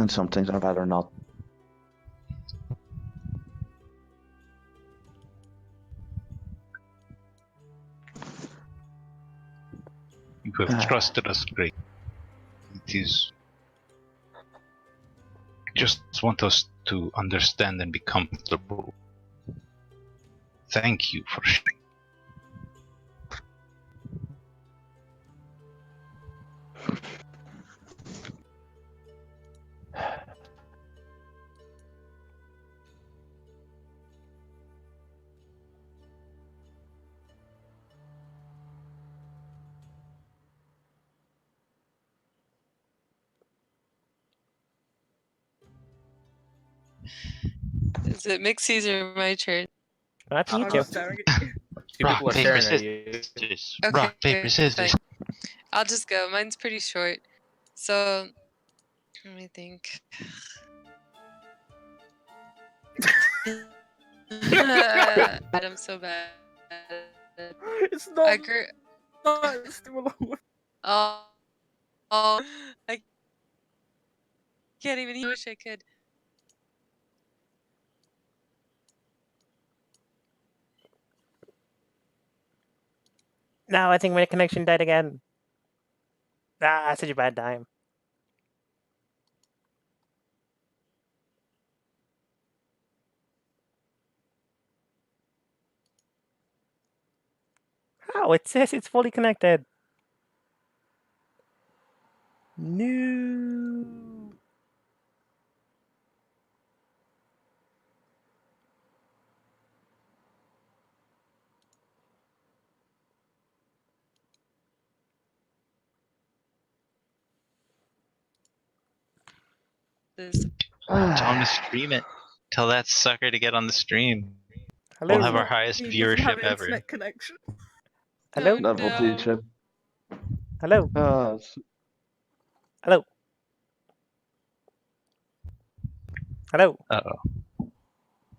some things I'd rather not. you have trusted us great. It is. Just want us to understand and be comfortable. Thank you for sharing. Is it Mixie's or my turn? That's you I'm two. just staring at you. Two people are paper, staring at you. scissors. Okay, Rock, paper, scissors. fine. I'll just go. Mine's pretty short. So, let me think. God, I'm so bad. It's not. I grew. It's too long. Oh, I can't even. I wish I could. No, I think my connection died again. Ah, such a bad time. Oh, it says it's fully connected. No. This Tell him to stream it. Tell that sucker to get on the stream. Hello? We'll have our highest He doesn't have viewership ever. internet connection. Hello? Oh, That will teach him. Hello? Hello? Hello? Uh-oh.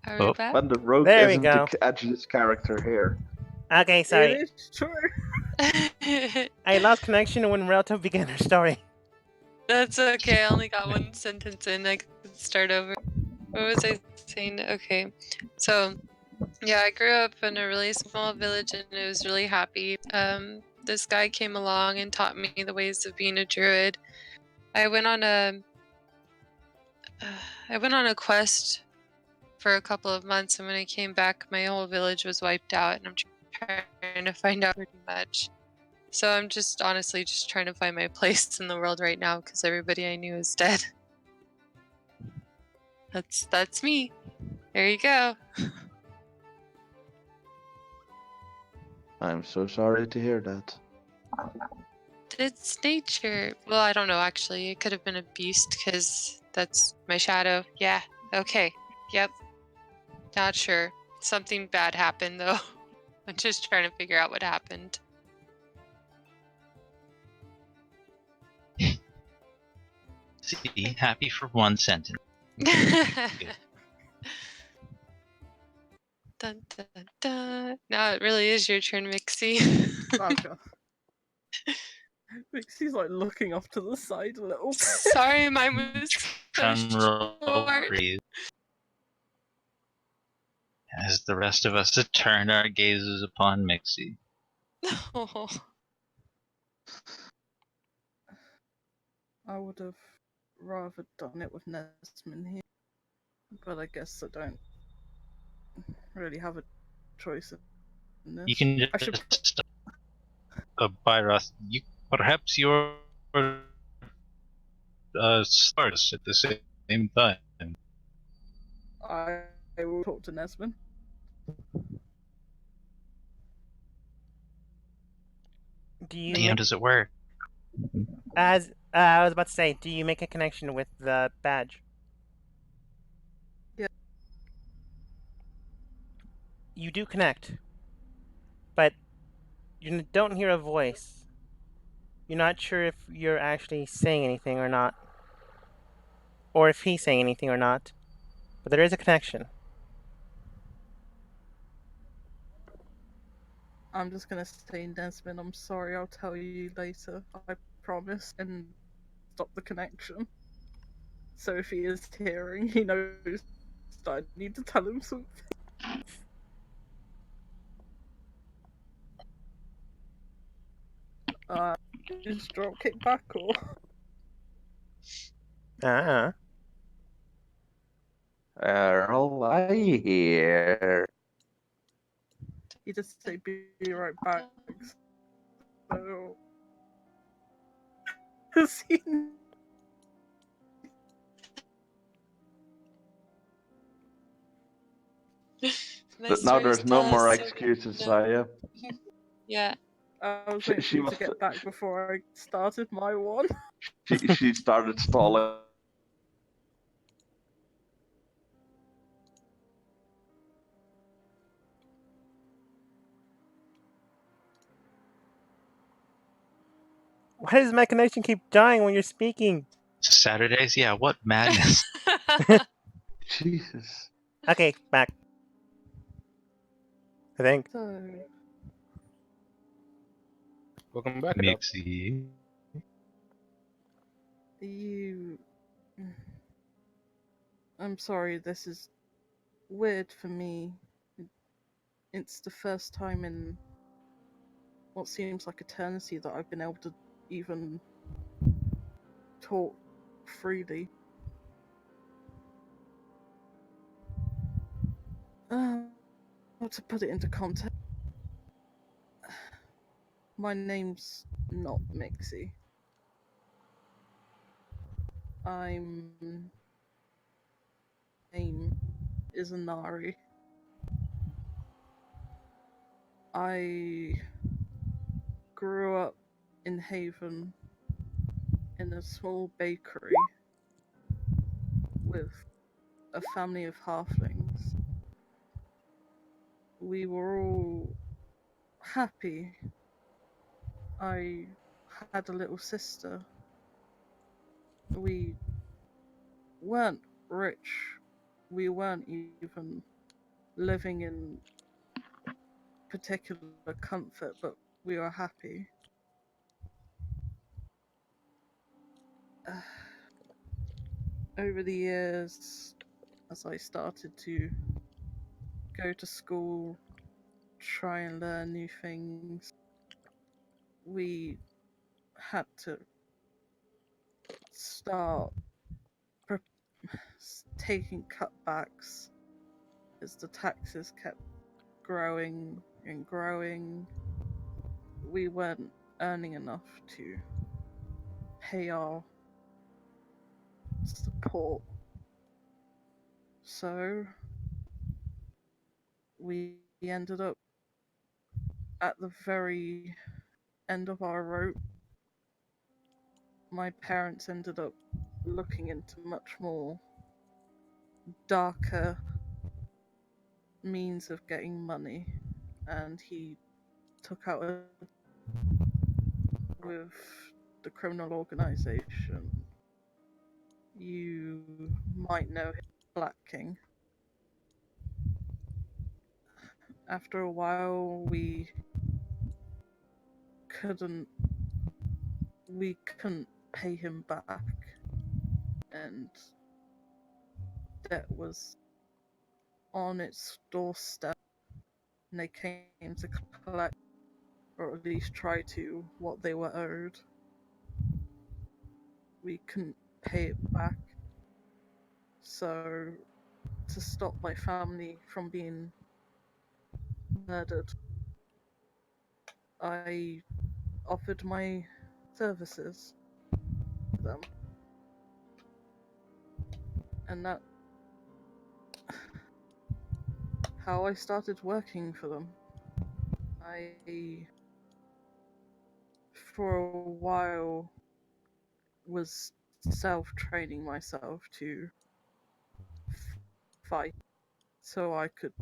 Are we Oh. back? When the rogue There we isn't go. the edgiest character here. Okay, sorry. It is true. I lost connection when Relto began her story. That's okay. I only got one sentence in. I could start over. What was I saying? Okay. So, yeah, I grew up in a really small village and it was really happy. This guy came along and taught me the ways of being a druid. I went on a quest for a couple of months, and when I came back, my whole village was wiped out, and I'm trying to find out pretty much. So I'm just honestly just trying to find my place in the world right now because everybody I knew is dead. That's me. There you go. I'm so sorry to hear that. It's nature. Well, I don't know actually. It could have been a beast because that's my shadow. Yeah. Okay. Yep. Not sure. Something bad happened though. I'm just trying to figure out what happened. See, happy for one sentence. Dun, dun, dun. Now it really is your turn, Mixie. Okay. Mixie's like looking off to the side a little bit. Sorry, mine was so Drum roll, short. please. As the rest of us turn our gazes upon Mixie. Oh. I would have rather done it with Nesman here, but I guess I don't really have a choice in this. You can I should just Byroth, perhaps you're stars at the same time. I will talk to Nesman. Do you How does it work? as I was about to say, do you make a connection with the badge? Yeah. You do connect, but you don't hear a voice. You're not sure if you're actually saying anything or not, or if he's saying anything or not, but there is a connection. I'm just gonna say, Nesman, I'm sorry, I'll tell you later. I promise. And stop the connection. So if he is hearing, he knows that I need to tell him something. Is dropkick back or? Earl, I hear. He just say be right back. So has he? But now there's no more excuses, Saya. Yeah. I was She waiting for you was- to get back before I started my one. She started stalling. Why does my connection keep dying when you're speaking? Saturdays? Yeah, what madness. Jesus. Okay, back. I think. So Welcome back. Adele. Mixie. you. I'm sorry, this is weird for me. It's the first time in what seems like eternity that I've been able to even talk freely. How to put it into context? My name's not Mixie. Name is Inari. I grew up in Haven in a small bakery with a family of halflings. We were all happy. I had a little sister. We weren't rich. We weren't even living in particular comfort, but we were happy. Over the years, as I started to go to school, try and learn new things, we had to start taking cutbacks as the taxes kept growing and growing. We weren't earning enough to pay our support. So we ended up at the very end of our rope. My parents ended up looking into much more darker means of getting money, and he took out with the criminal organization. You might know him, Black King. After a while, we couldn't pay him back, and debt was on its doorstep, and they came to collect, or at least try to, what they were owed. We couldn't pay it back, so to stop my family from being murdered, I offered my services to them. And that's how I started working for them. I, for a while, was self-training myself to fight, so I could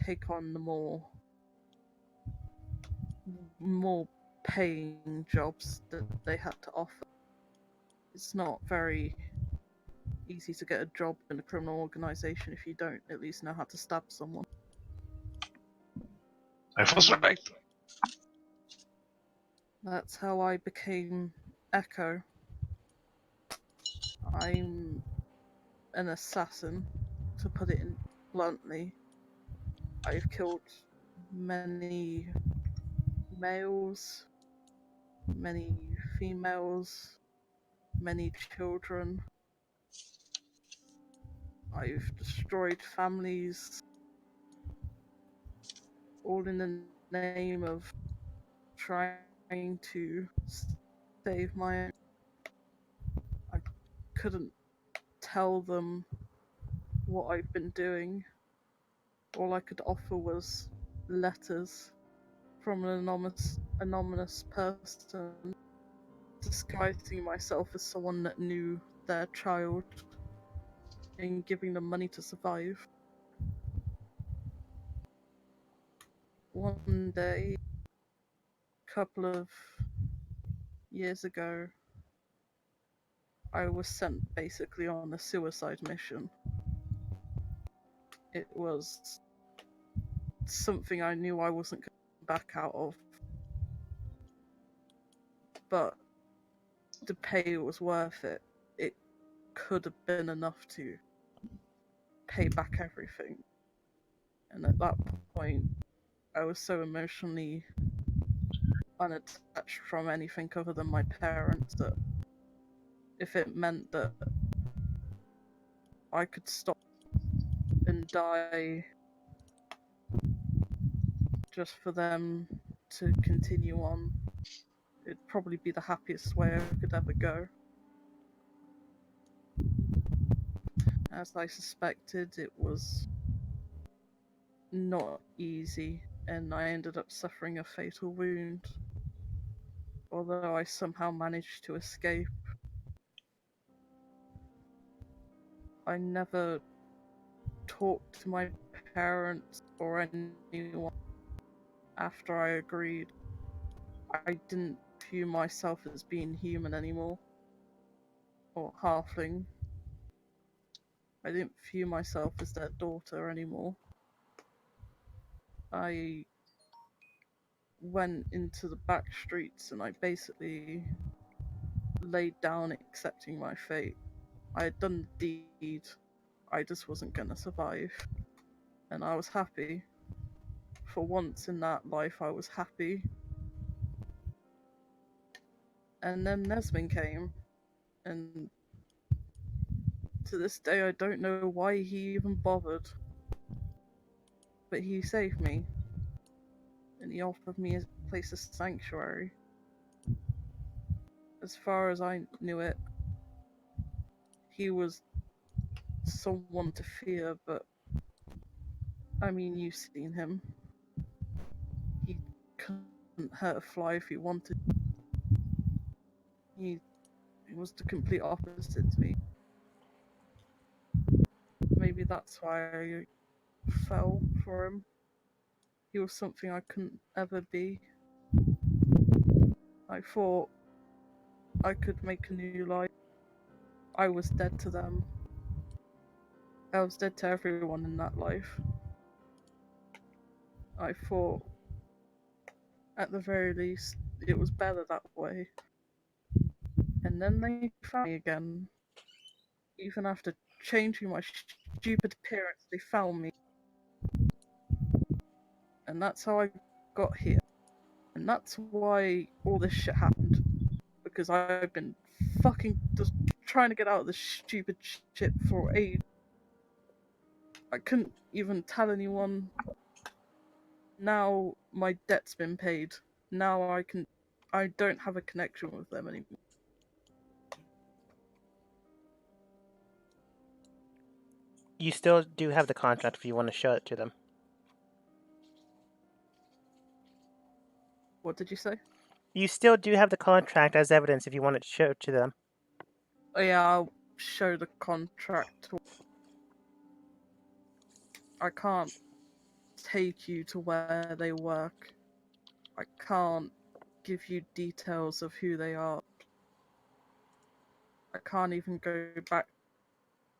take on the more paying jobs that they had to offer. It's not very easy to get a job in a criminal organization if you don't at least know how to stab someone. I was right. That's how I became Echo. I'm an assassin, to put it bluntly. I've killed many males, many females, many children. I've destroyed families, all in the name of trying to save my own. I couldn't tell them what I've been doing. All I could offer was letters from an anonymous person, disguising myself as someone that knew their child and giving them money to survive. One day, a couple of years ago, I was sent basically on a suicide mission. It was something I knew I wasn't going to back out of, but the pay was worth it. It could have been enough to pay back everything. And at that point, I was so emotionally unattached from anything other than my parents that if it meant that I could stop and die just for them to continue on, it'd probably be the happiest way I could ever go. As I suspected, it was not easy, and I ended up suffering a fatal wound, although I somehow managed to escape. I never talked to my parents or anyone after I agreed. I didn't view myself as being human anymore. Or halfling. I didn't view myself as their daughter anymore. I went into the back streets and I basically laid down accepting my fate. I had done the deed. I just wasn't gonna survive. And I was happy. For once in that life, I was happy. And then Nesmin came, and to this day I don't know why he even bothered. But he saved me. And he offered me a place of sanctuary. As far as I knew it, he was someone to fear, but I mean, you've seen him. He couldn't hurt a fly if he wanted. He was the complete opposite to me. Maybe that's why I fell for him. He was something I couldn't ever be. I thought I could make a new life. I was dead to them. I was dead to everyone in that life. I thought, at the very least, it was better that way. And then they found me again. Even after changing my stupid appearance, they found me. And that's how I got here. And that's why all this shit happened. Because I've been fucking just trying to get out of this stupid shit for ages. I couldn't even tell anyone. Now my debt's been paid. Now I don't have a connection with them anymore. You still do have the contract if you want to show it to them. What did you say? You still do have the contract as evidence if you want to show it to them. Oh yeah, I'll show the contract. I can't take you to where they work. I can't give you details of who they are. I can't even go back,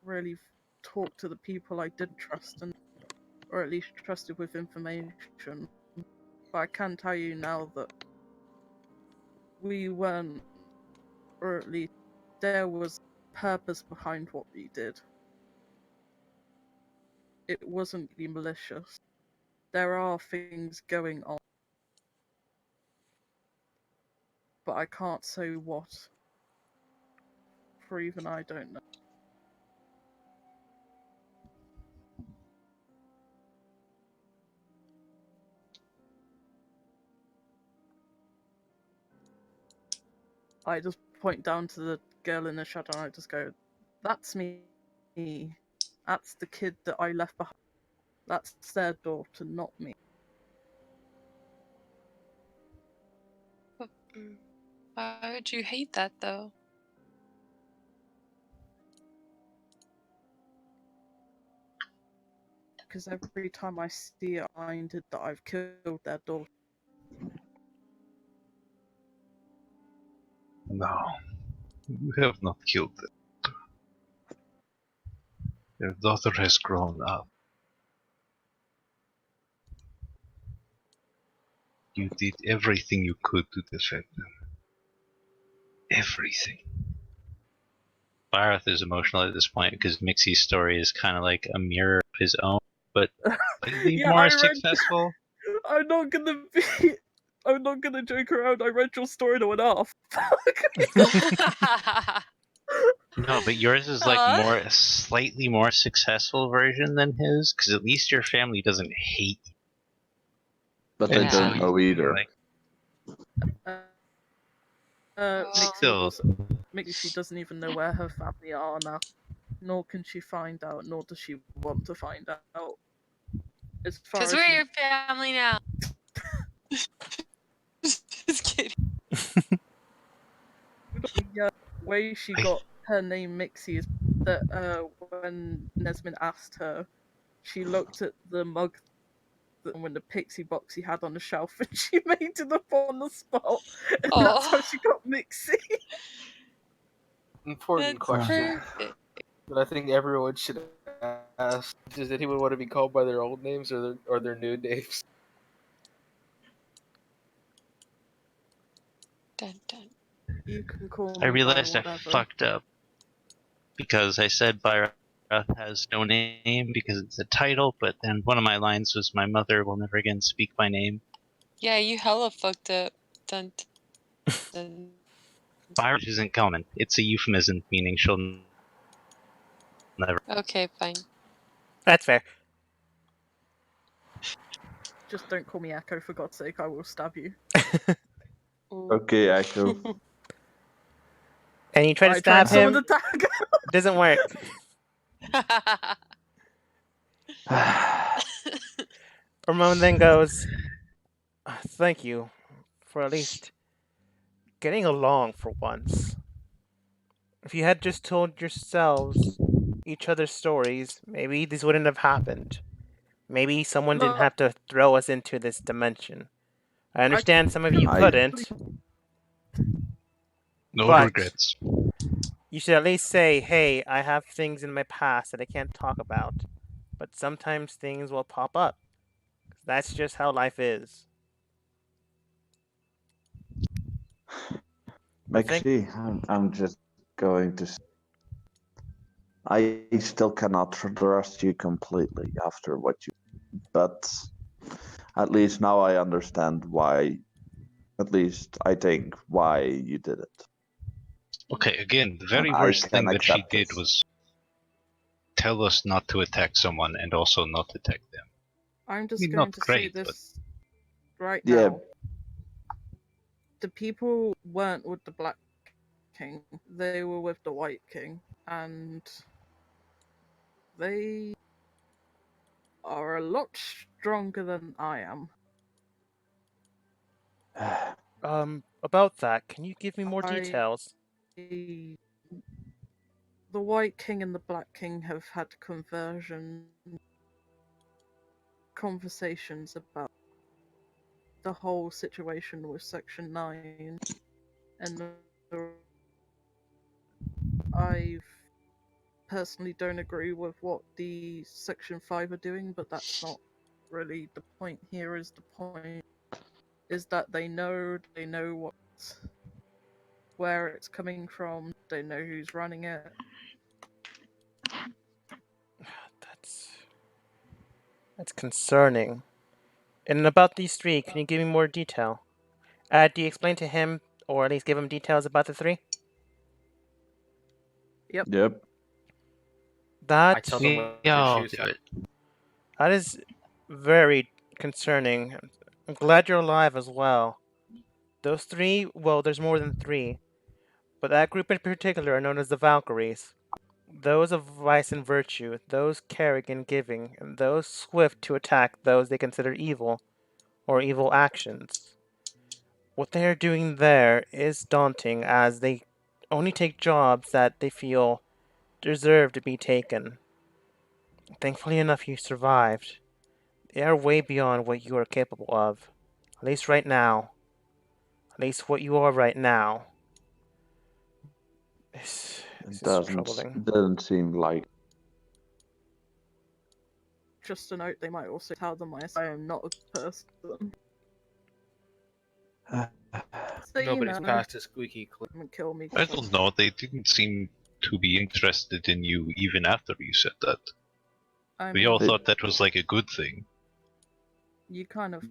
really talk to the people I did trust, or at least trusted with information. But I can tell you now that we weren't, or at least there was purpose behind what we did. It wasn't really malicious. There are things going on, but I can't say what. For even I don't know. I just point down to the girl in the shadow and I just go, "That's me. That's the kid that I left behind. That's their daughter, not me." Why would you hate that though? Because every time I see it, I'm reminded that I've killed their daughter. No, you have not killed them. Your daughter has grown up. You did everything you could to defend them. Everything. Barath is emotional at this point because Mixie's story is kind of like a mirror of his own, but slightly Yeah, more successful. I'm not gonna joke around. I read your story and I went off. No, but yours is like a slightly more successful version than his, because at least your family doesn't hate you. But they And don't so, know either. Still. Mixie doesn't even know where her family are now. Nor can she find out, nor does she want to find out. As far Because as we're we- your family now. Just kidding. the way she got her name Mixie is that when Nesmin asked her, she looked at the mug when the pixie box he had on the shelf, and she made it up on the spot, and that's how she got Mixie. Important That's question perfect. that I think everyone should ask: does anyone want to be called by their old names or their new names? Dun, dun. You can call I me realized by I whatever. fucked up because I said Byrath has no name because it's a title, but then one of my lines was my mother will never again speak my name. Yeah, you hella fucked up. Dun, dun. Byrath isn't common. It's a euphemism meaning she'll never. Okay, fine. That's fair. Just don't call me Echo, for God's sake, I will stab you. Ooh. Okay, Echo. And you try to I tried stab some him, of the dagger. doesn't work. I Ramon then goes, thank you for at least getting along for once. If you had just told yourselves each other's stories, maybe this wouldn't have happened. Maybe someone didn't Look, have to throw us into this dimension. I understand some of you I- couldn't, No But- regrets. you should at least say, hey, I have things in my past that I can't talk about. But sometimes things will pop up. That's just how life is. Mexi, I'm just going to. I still cannot trust you completely after what you. But at least now I understand why. At least I think why you did it. Okay, again, the very I worst can thing that she accept did this. was tell us not to attack someone and also not attack them. I'm just mean, going not to great, say this right Yeah. now. The people weren't with the Black King, they were with the White King, and they are a lot stronger than I am. About that, can you give me more I- details? The White King and the Black King have had conversations about the whole situation with Section 9, and I personally don't agree with what the Section 5 are doing, but that's not really the point here. Is the point is that they know where it's coming from, they know who's running it. That's concerning. And about these three, can you give me more detail? Do you explain to him, or at least give him details about the three? Yep. I That tell them what Yeah, to I'll choose. do it. that is very concerning. I'm glad you're alive as well. Those three, well, there's more than three, but that group in particular are known as the Valkyries. Those of vice and virtue, those caring and giving, and those swift to attack those they consider evil, or evil actions. What they are doing there is daunting, as they only take jobs that they feel deserve to be taken. Thankfully enough, you survived. They are way beyond what you are capable of. At least right now. At least what you are right now. This is troubling. Doesn't seem like. Just a note, they might also tell them I am not a person. So, Nobody's past a squeaky clean. and kill me. I don't know, they didn't seem to be interested in you even after you said that. I We all mean, thought that was like a good thing. you kind of.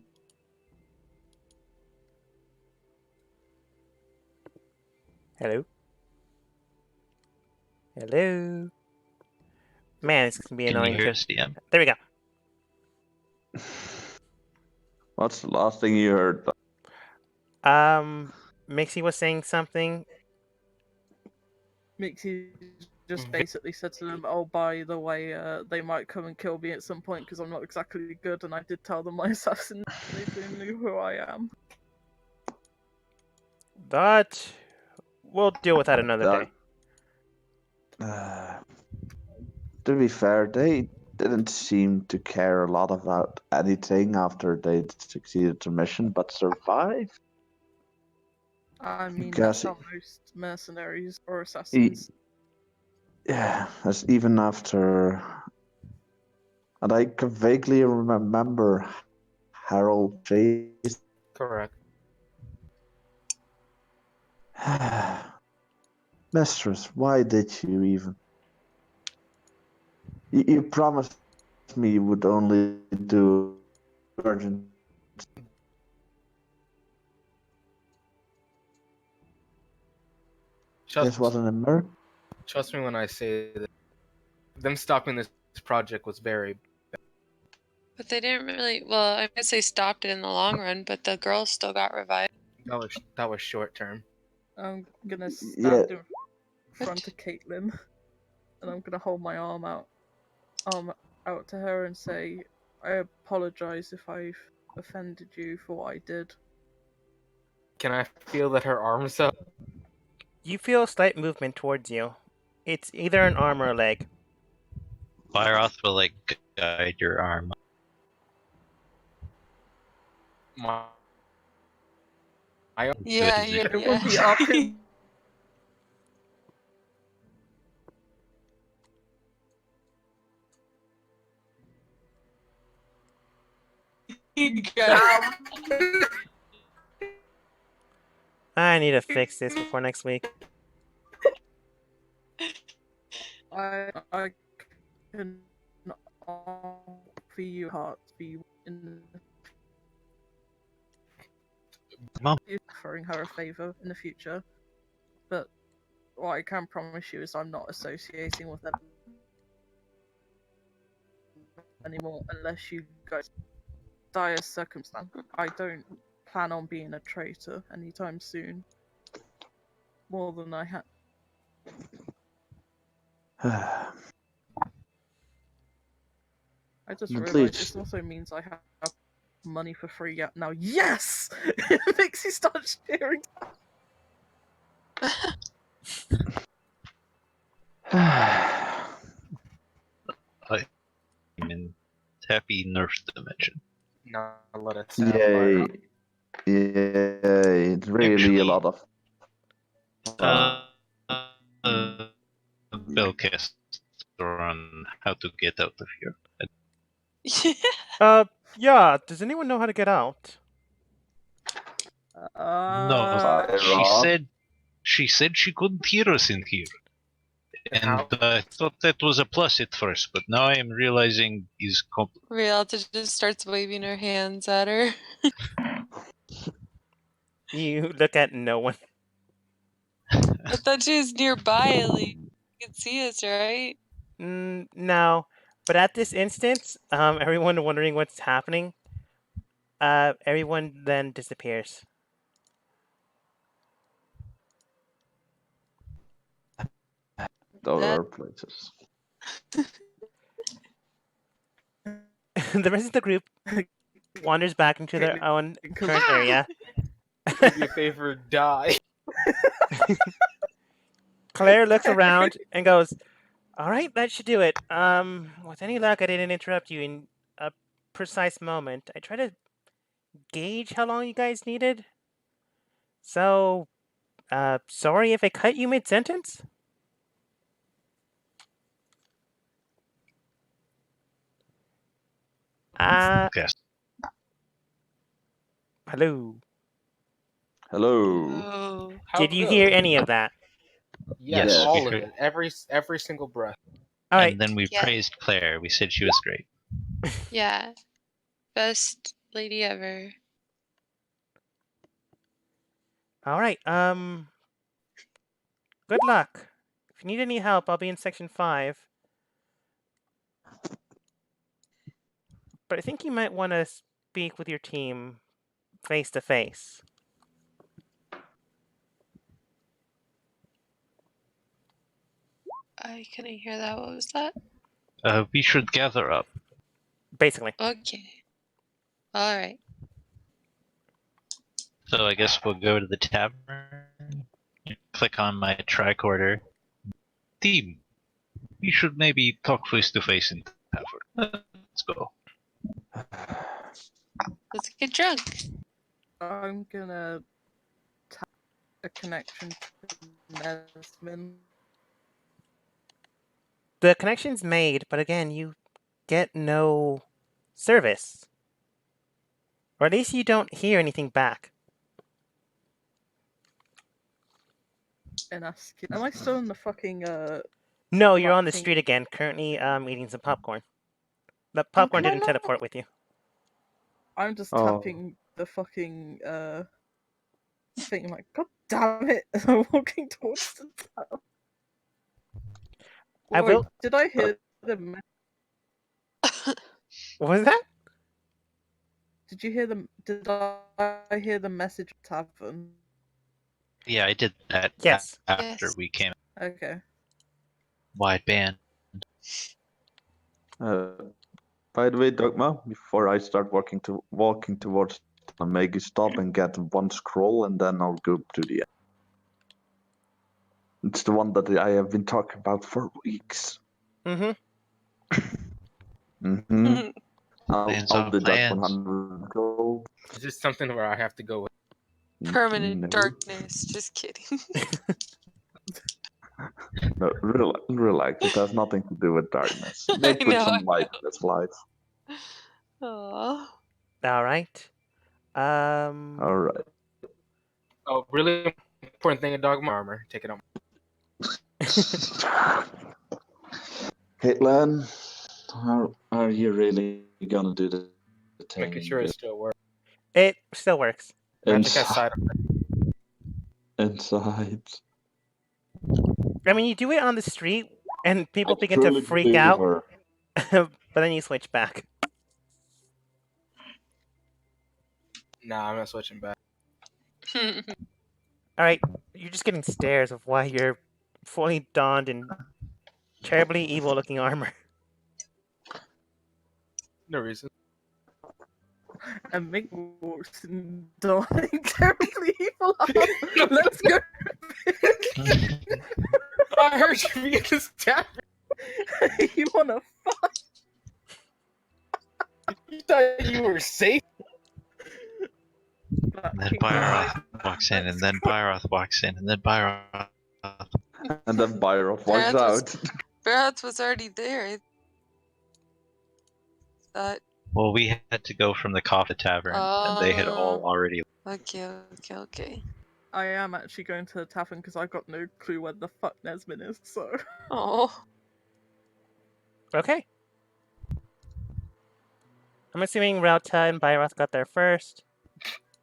Hello? Hello? Man, it's gonna be Can you annoying hear to... us, DM? There we go. What's the last thing you heard? Mixie was saying something. Mixie just basically said to them, "Oh, by the way, they might come and kill me at some point because I'm not exactly good, and I did tell them my assassin. They knew who I am." But we'll deal with that another day. to be fair, they didn't seem to care a lot about anything after they'd succeeded their mission, but survived. I mean, Because that's how most mercenaries or e- assassins. yeah, as even after, and I can vaguely remember Harold Chase. Correct. Mistress, why did you even? You promised me you would only do urgent. This wasn't a murder. Trust me when I say that them stopping this project was very. But they didn't really. Well, I guess they stopped it in the long run, but the girl still got revived. That was short term. I'm gonna Yeah. stand in front of Caitlin, and I'm gonna hold my arm out to her and say, "I apologize if I've offended you for what I did." Can I feel that her arm's up? You feel a slight movement towards you. It's either an arm or a leg. Byroth will like guide your arm. My Yeah, Good. It would be up in I need to fix this before next week. I can offer you heart for you in Mom. offering her a favor in the future, but what I can promise you is I'm not associating with them anymore unless you guys dire circumstance. I don't plan on being a traitor anytime soon. More than I had. I just At realized least- this also means I have money for free now. Yes! Pixie starts cheering. I'm in happy Nerf dimension. Now let us have Yay. Byron. Yay. It's really Actually- a lot of. Bill cast on how to get out of here. Yeah, does anyone know how to get out? No, she Byron. said she couldn't hear us in here. And How- I thought that was a plus at first, but now I am realizing is Rialta just starts waving her hands at her. You look at no one. I thought she was nearby, at least. You can see us, right? No. But at this instance, everyone wondering what's happening, everyone then disappears. Other places. The rest of the group wanders back into their own current area. Do me a favor, die. Claire looks around and goes, "All right, that should do it. With any luck, I didn't interrupt you in a precise moment. I tried to gauge how long you guys needed. So, sorry if I cut you mid-sentence." Yes. Hello. Hello. Oh. How Did you good? hear any of that? Yes, Yes, all we of heard. it. Every single breath. All right. And then we Yeah. praised Claire. We said she was great. Yeah. Best lady ever. All right. Good luck. If you need any help, I'll be in section 5. But I think you might want to speak with your team face to face. I couldn't hear that. What was that? We should gather up. Basically. Okay. Alright. So I guess we'll go to the tavern. Click on my tricorder. Team. we should maybe talk face to face in the tavern. Let's go. Let's get drunk. I'm gonna tap a connection to Nesmin. The connection's made, but again, you get no service. Or at least you don't hear anything back. And ask, am I still in the fucking No, you're on the Watching- street again, currently eating some popcorn. The popcorn didn't teleport with you. I'm just Oh. tapping the fucking thing like, God damn it! As I'm walking towards the town. I Wait, will- Did I hear the? What was that? Did you hear the? Did I hear the message tavern? Yeah, I did that Yes. after Yes. we came. Okay. Wide band. By the way, Dogma, before I start walking towards I'll make you stop and get one scroll, and then I'll go to the end. It's the one that I have been talking about for weeks. Mm-hmm. Mm-hmm. Plans I'll on deduct plans. 100 gold. Is this something where I have to go with? Permanent No. darkness. Just kidding. No, relax. It has nothing to do with darkness. Make I with know, some I light in this life. Aww. All right. All right. Oh, really important thing in Dogma armor. Take it on. Caitlin, how are you really gonna do the Making sure it still works. It still works. Magic has side effects. Inside. I mean, you do it on the street, and people I begin to truly freak believe out, her. but then you switch back. Nah, I'm not switching back. All right, you're just getting stares of why you're fully donned in terribly evil-looking armor. No reason. And Mink walks in, darling, terribly evil. Let's go. I heard you be in this tavern. You wanna fuck? You thought you were safe. And then Byroth walks in, and then Byroth walks in, and then Byroth. And then Byroth walks That was- out. Brad's was already there. I thought. Well, we had to go from the coffee tavern, and they had all Oh. already. Okay. I am actually going to the tavern because I've got no clue where the fuck Nesmin is. So Oh. Okay. I'm assuming Rauta and Byroth got there first.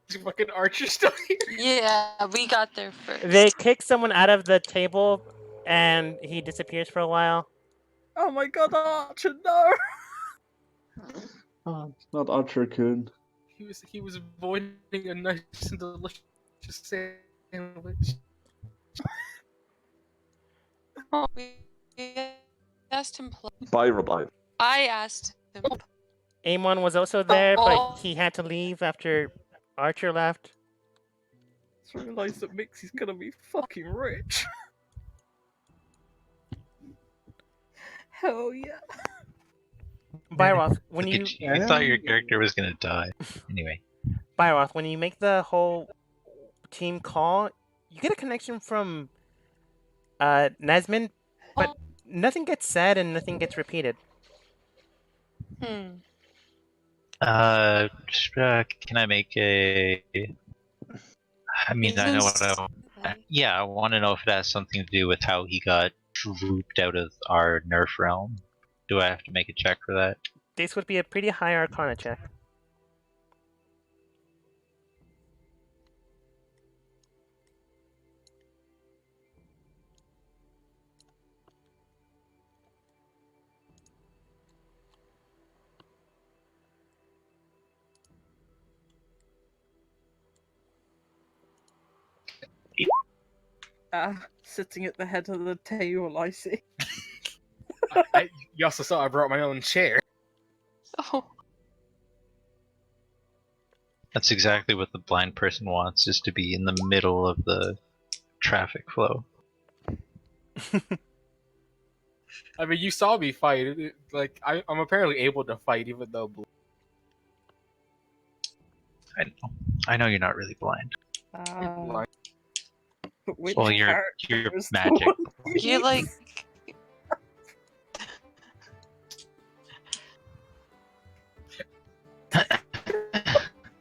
Is fucking Archer still here? Yeah, we got there first. They kick someone out of the table, and he disappears for a while. oh my god, Archer, no! Oh, it's not Archer Coon. He was avoiding a nice and delicious sandwich. Oh, we asked him. Byroth. I asked him. Amon was also there, but Oh. he had to leave after Archer left. Just realised that Mixie's gonna be fucking rich. Hell yeah. Byroth, when Look you at you thought your character was gonna die. Anyway, Byroth, when you make the whole team call, you get a connection from Nesmin, but nothing gets said and nothing gets repeated. Hmm. can I make a? I mean, I know what I. Yeah, I want to know if it has something to do with how he got drooped out of our Nerf realm. Do I have to make a check for that? This would be a pretty high Arcana check. Sitting at the head of the table, I see. You also saw I brought my own chair. Oh. That's exactly what the blind person wants, is to be in the middle of the traffic flow. I mean, you saw me fight. Like, I'm apparently able to fight, even though. I know you're not really blind. Blind. Which Well, you're character is the magic. one You like.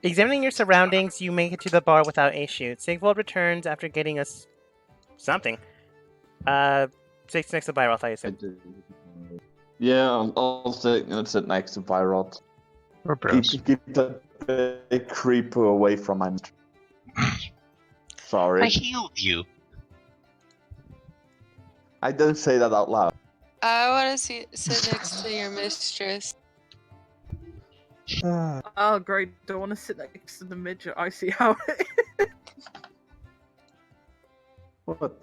Examining your surroundings, you make it to the bar without a shoot. Sigvald returns after getting us something. Six next to Byroth, I assume. Yeah, I'll sit next to Vyrot. We're bros. Keep that big creep away from my. Sorry. I healed you. I don't say that out loud. I want to sit next to your mistress. Oh, great. Don't want to sit next to the midget. I see how it What?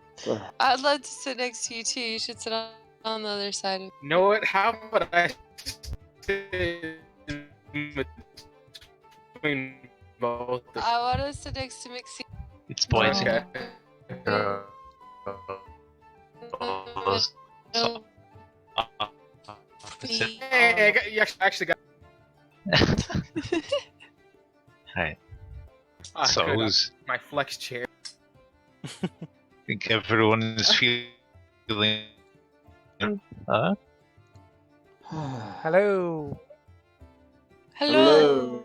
I'd love to sit next to you too. You should sit on the other side of. You know what? How would I sit between both? I want to sit next to Mixie. It's poison. Okay. Hey, you actually got. Hey. Ah, So good. who's? My flex chair. I think everyone is feeling. Huh? Hello. Hello.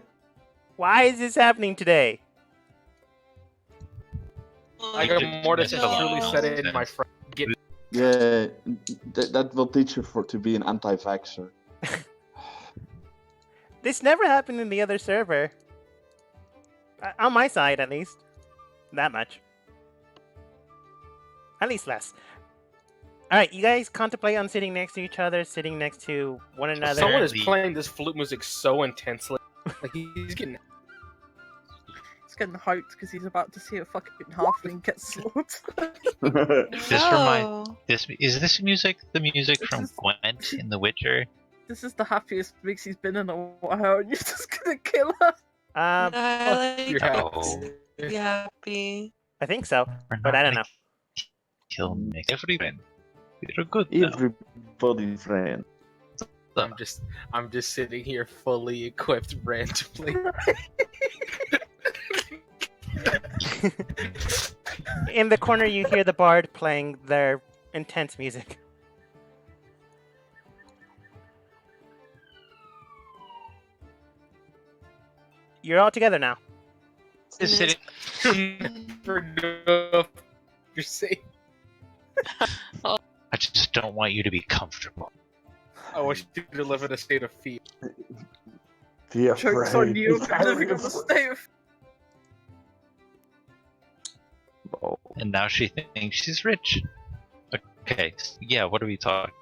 Why is this happening today? I got more to truly said it in my friend. Yeah, that will teach you to be an anti-vaxxer. This never happened in the other server. On my side, at least. That much. At least less. Alright, you guys contemplate on sitting next to each other, sitting next to one another. Someone is playing this flute music so intensely. Like he's getting. He's getting hyped because he's about to see a fucking halfling get slaughtered. Is this music the music This from is- Gwent in The Witcher? This is the happiest weeks he's been in a while, and you're just gonna kill her. I like You're Oh. to be happy. I think so, We're but not I don't gonna know. Kill Nick. Everyone. You're good now. Everybody friend. I'm just sitting here fully equipped randomly. In the corner, you hear the bard playing their intense music. You're all together now. Just sitting. Never know if you're safe. I just don't want you to be comfortable. I wish you to live in a state of fear. Be Joke's on afraid. you for living in the state of. Oh. And now she thinks she's rich. Okay, yeah, what are we talking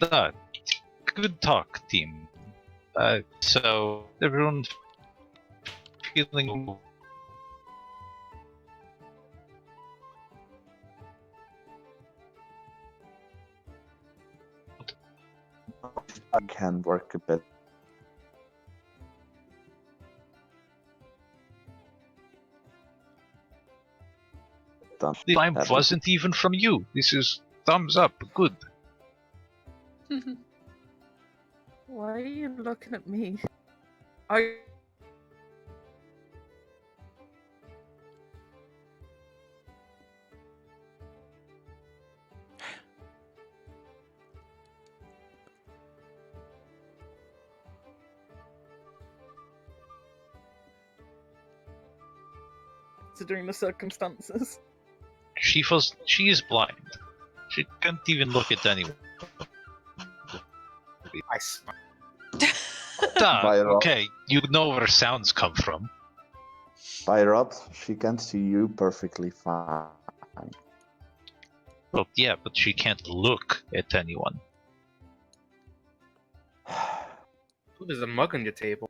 about? Good talk, team. So, everyone feeling... I can work a bit. Done. The climb That wasn't even from you. This is thumbs up. Good. Why are you looking at me? I. Considering the circumstances. She is blind. She can't even look at anyone. I smile. Viral. Okay, you know where sounds come from. Byrot, she can see you perfectly fine. Well, yeah, but she can't look at anyone. Ooh, there's a mug on your table.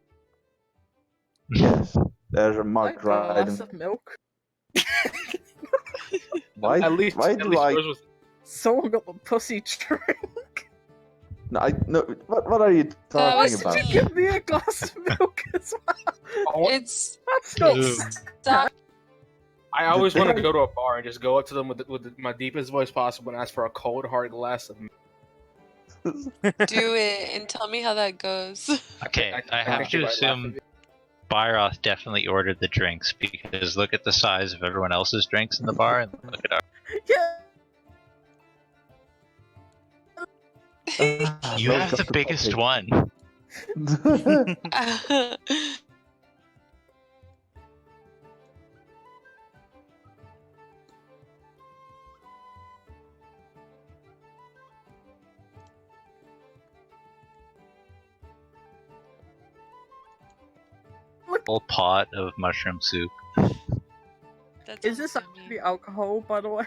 Yes, there's a mug Like right a glass in. of milk. Why? At least, why at do least I? yours was. Someone got the pussy drink. No. What are you talking was- Did about? you give me a glass of milk as well? Oh, It's That's not. Ew. stock I always want to go to a bar and just go up to them with my deepest voice possible and ask for a cold hard glass of. Do it and tell me how that goes. Okay, I I have think to you might laugh assume at me. Byroth definitely ordered the drinks because look at the size of everyone else's drinks in the bar and look at our. Yeah. You Milk have of the the biggest puppy. one. Whole pot of mushroom soup. That Is this sounds yummy. actually alcohol, by the way?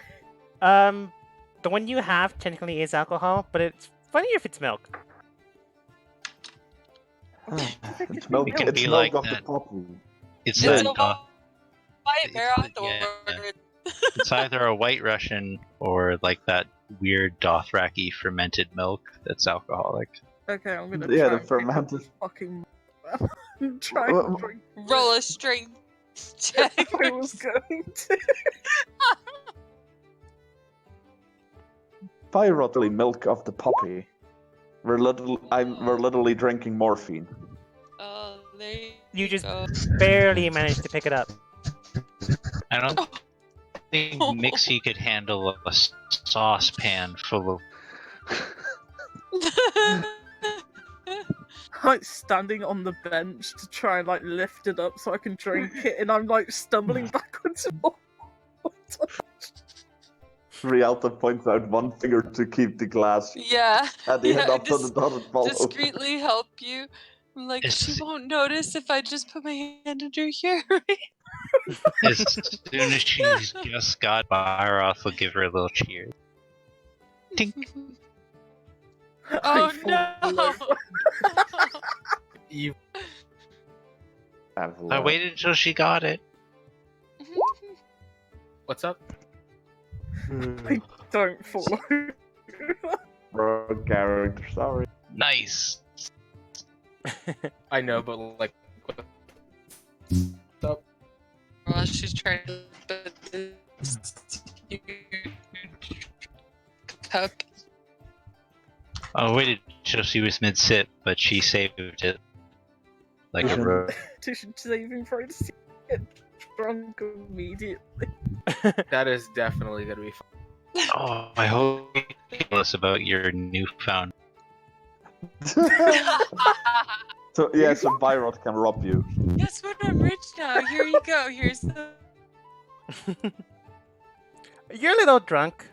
The one you have technically is alcohol, but it's funny if it's milk. It's milk. It can It's be milk like of that. the puppy. It's It's like a white it's- bear on the yeah. word. it's either a White Russian or like that weird Dothraki fermented milk that's alcoholic. Okay, I'm gonna Yeah, try the and pick up fermented- this fucking try Well, and drink. Roll a strength check. I was going to. Pyrotly milk of the puppy. We're literally drinking morphine. Oh, there You just go. barely managed to pick it up. I don't think Mixie could handle a saucepan full of. Like standing on the bench to try and like lift it up so I can drink it, and I'm like stumbling backwards. Rialta points out one finger to keep the glass Yeah. at the end Yeah, up so it doesn't fall over. Discreetly help you. I'm like, she It's- won't notice if I just put my hand under here. As soon as she's just got Byroth will give her a little cheer. Tink. Oh I fall no! over. You I waited until she got it. what's up? Don't fall over. Wrong character, sorry. Nice. I know, but like, what's up? While she's trying to put this huge cup. I waited till she was mid sip, but she saved it. Like a ro- Titian saving throw to see get drunk immediately. That is definitely gonna be fun. Oh, I hope you tell us about your newfound. So Byrod can rob you. Guess what? I'm rich now. Here you go. Here's the. You're a little drunk.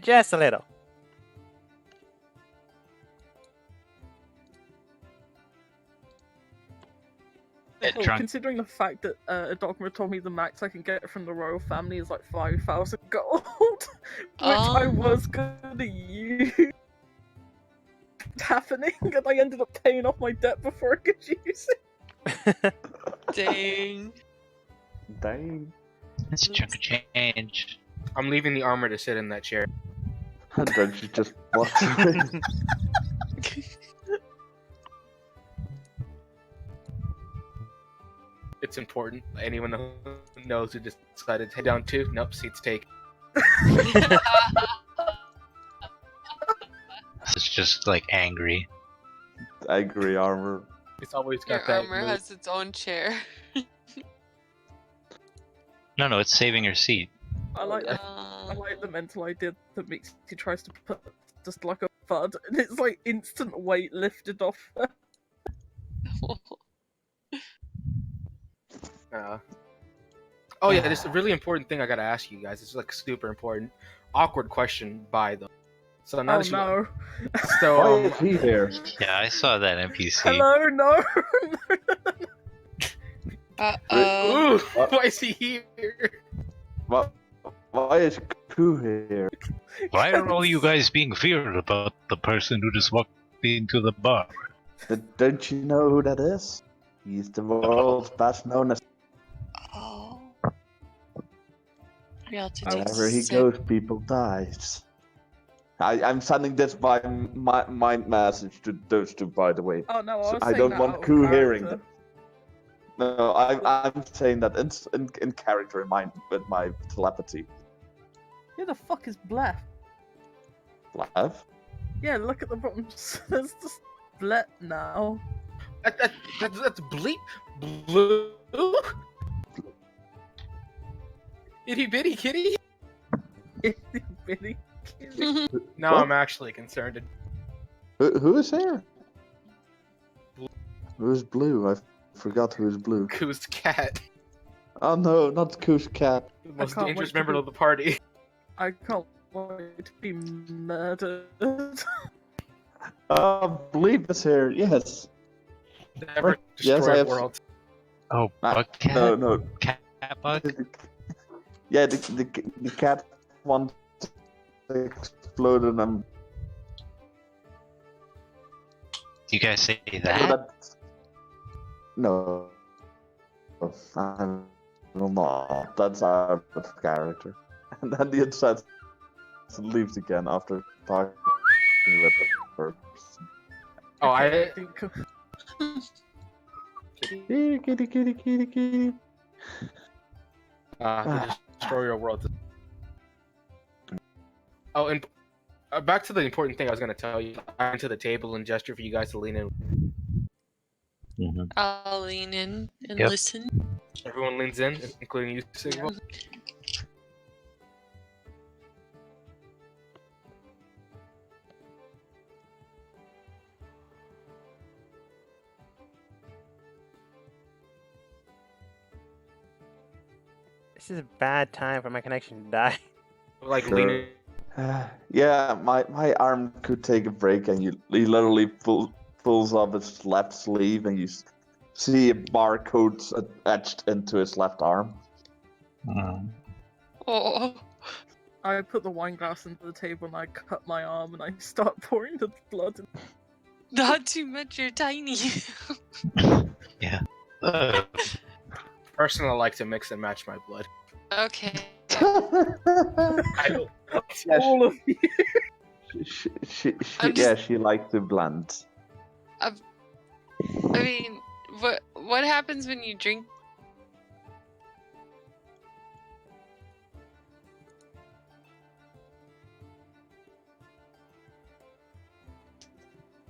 Just a little. Get Well, drunk. considering the fact that Dogma told me the max I can get from the royal family is like 5,000 gold, which I Oh. was gonna use. Happening, and I ended up paying off my debt before I could use it. Dang. Dang. It's a chunk of change. I'm leaving the armor to sit in that chair. And then she just walks away. It's important. Anyone who knows who decided to head down to? Nope, seats taken. It's just like angry. Angry armor. It's always Your got that. armor has its own chair. No, it's saving her seat. I like the mental idea that Mixie tries to put just like a FUD, and it's like instant weight lifted off her. Oh yeah, this is a really important thing I gotta ask you guys. It's like super important. Awkward question by them. So now Oh this- no. So Why is he here? Yeah, I saw that NPC. Hello, no. Ooh, why is he here? Why is Ku here? Why are all you guys being feared about the person who just walked into the bar? Don't you know who that is? He's the world's best known as. Oh. Rialto takes Wherever he a sip. goes, people dies. I'm sending this by mind message to those two, by the way. Oh no, I was I saying don't that want out of Ku hearing character. No, I'm saying that in character in mind with my telepathy. Who the fuck is Blef? Laugh. Yeah, look at the bottom. There's just Blef now. That's bleep blue. Itty bitty kitty. Itty bitty kitty. Now What? I'm actually concerned. Who is here? Who's blue? I forgot who is blue. Goose cat, Oh no, not Koosh Cat. the most can't dangerous wait to member be- of the party. I can't wait to be murdered. Bleep is here. Yes. Never Yes, destroy I a have- world. Oh, bug cat? No. Cat bug? Yeah, the cat once exploded and You guys say that? No, I will not. That's out of character. And then the inside leaves again after talking with the person. Oh, Okay, I think Kitty, kitty, kitty, kitty, kitty. to destroy your world. Oh, and back to the important thing I was gonna tell you. I went to the table and gesture for you guys to lean in. Mm-hmm. I'll lean in and Yep. listen. Everyone leans in, including you, Sigma. This is a bad time for my connection to die. Like Sure. lean in. Yeah, my arm could take a break, and he literally pulls off his left sleeve, and you see a barcode etched into his left arm. Mm. Oh. I put the wine glass into the table and I cut my arm and I start pouring the blood. Not too much, you're tiny. Personally, I like to mix and match my blood. Okay. I, Yeah, All of you. I'm yeah, just- she likes to blend. I mean, what happens when you drink?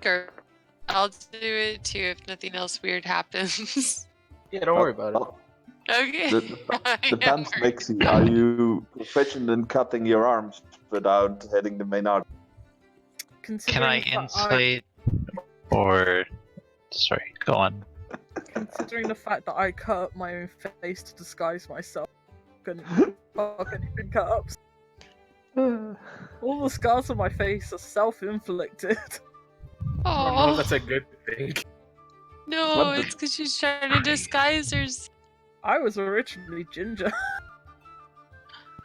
Or I'll do it too if nothing else weird happens. yeah, don't worry about it. Okay. I am Depends, worried. Mixie. Are you proficient in cutting your arms without hitting the main artery? Can I Considering that insight or sorry, go on. Considering the fact that I cut up my own face to disguise myself, couldn't fuck anything cut up. All the scars on my face are self-inflicted. Oh no, Aw. that's a good thing. No, What the- it's because she's trying to disguise hers. I was originally ginger.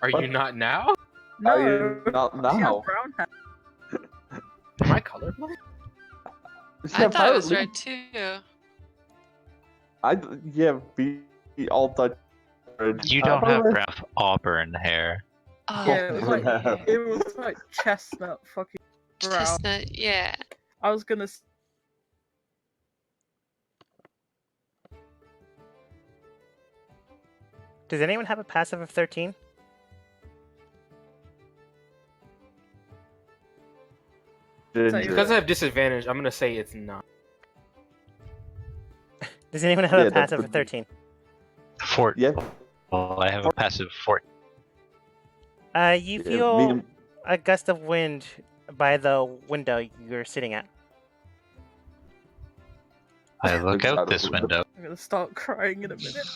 Are What? you not now? No, Are you not she had now? brown hair. Am I colorblind? I thought it was apparently. red too. Yeah, we all thought. You don't have brown auburn hair. Oh, Yeah, it was like Yeah. it was like chestnut fucking brown. chestnut. Yeah. I was gonna. Does anyone have a passive of 13? Because I have disadvantage, I'm gonna say it's not. Does anyone have Yeah, a that passive would of be- 13? Fort. Yeah. Well, I have a passive fort. You Yeah, feel medium- a gust of wind by the window you're sitting at. I look Looks out out of this the window. window. I'm gonna start crying in a minute.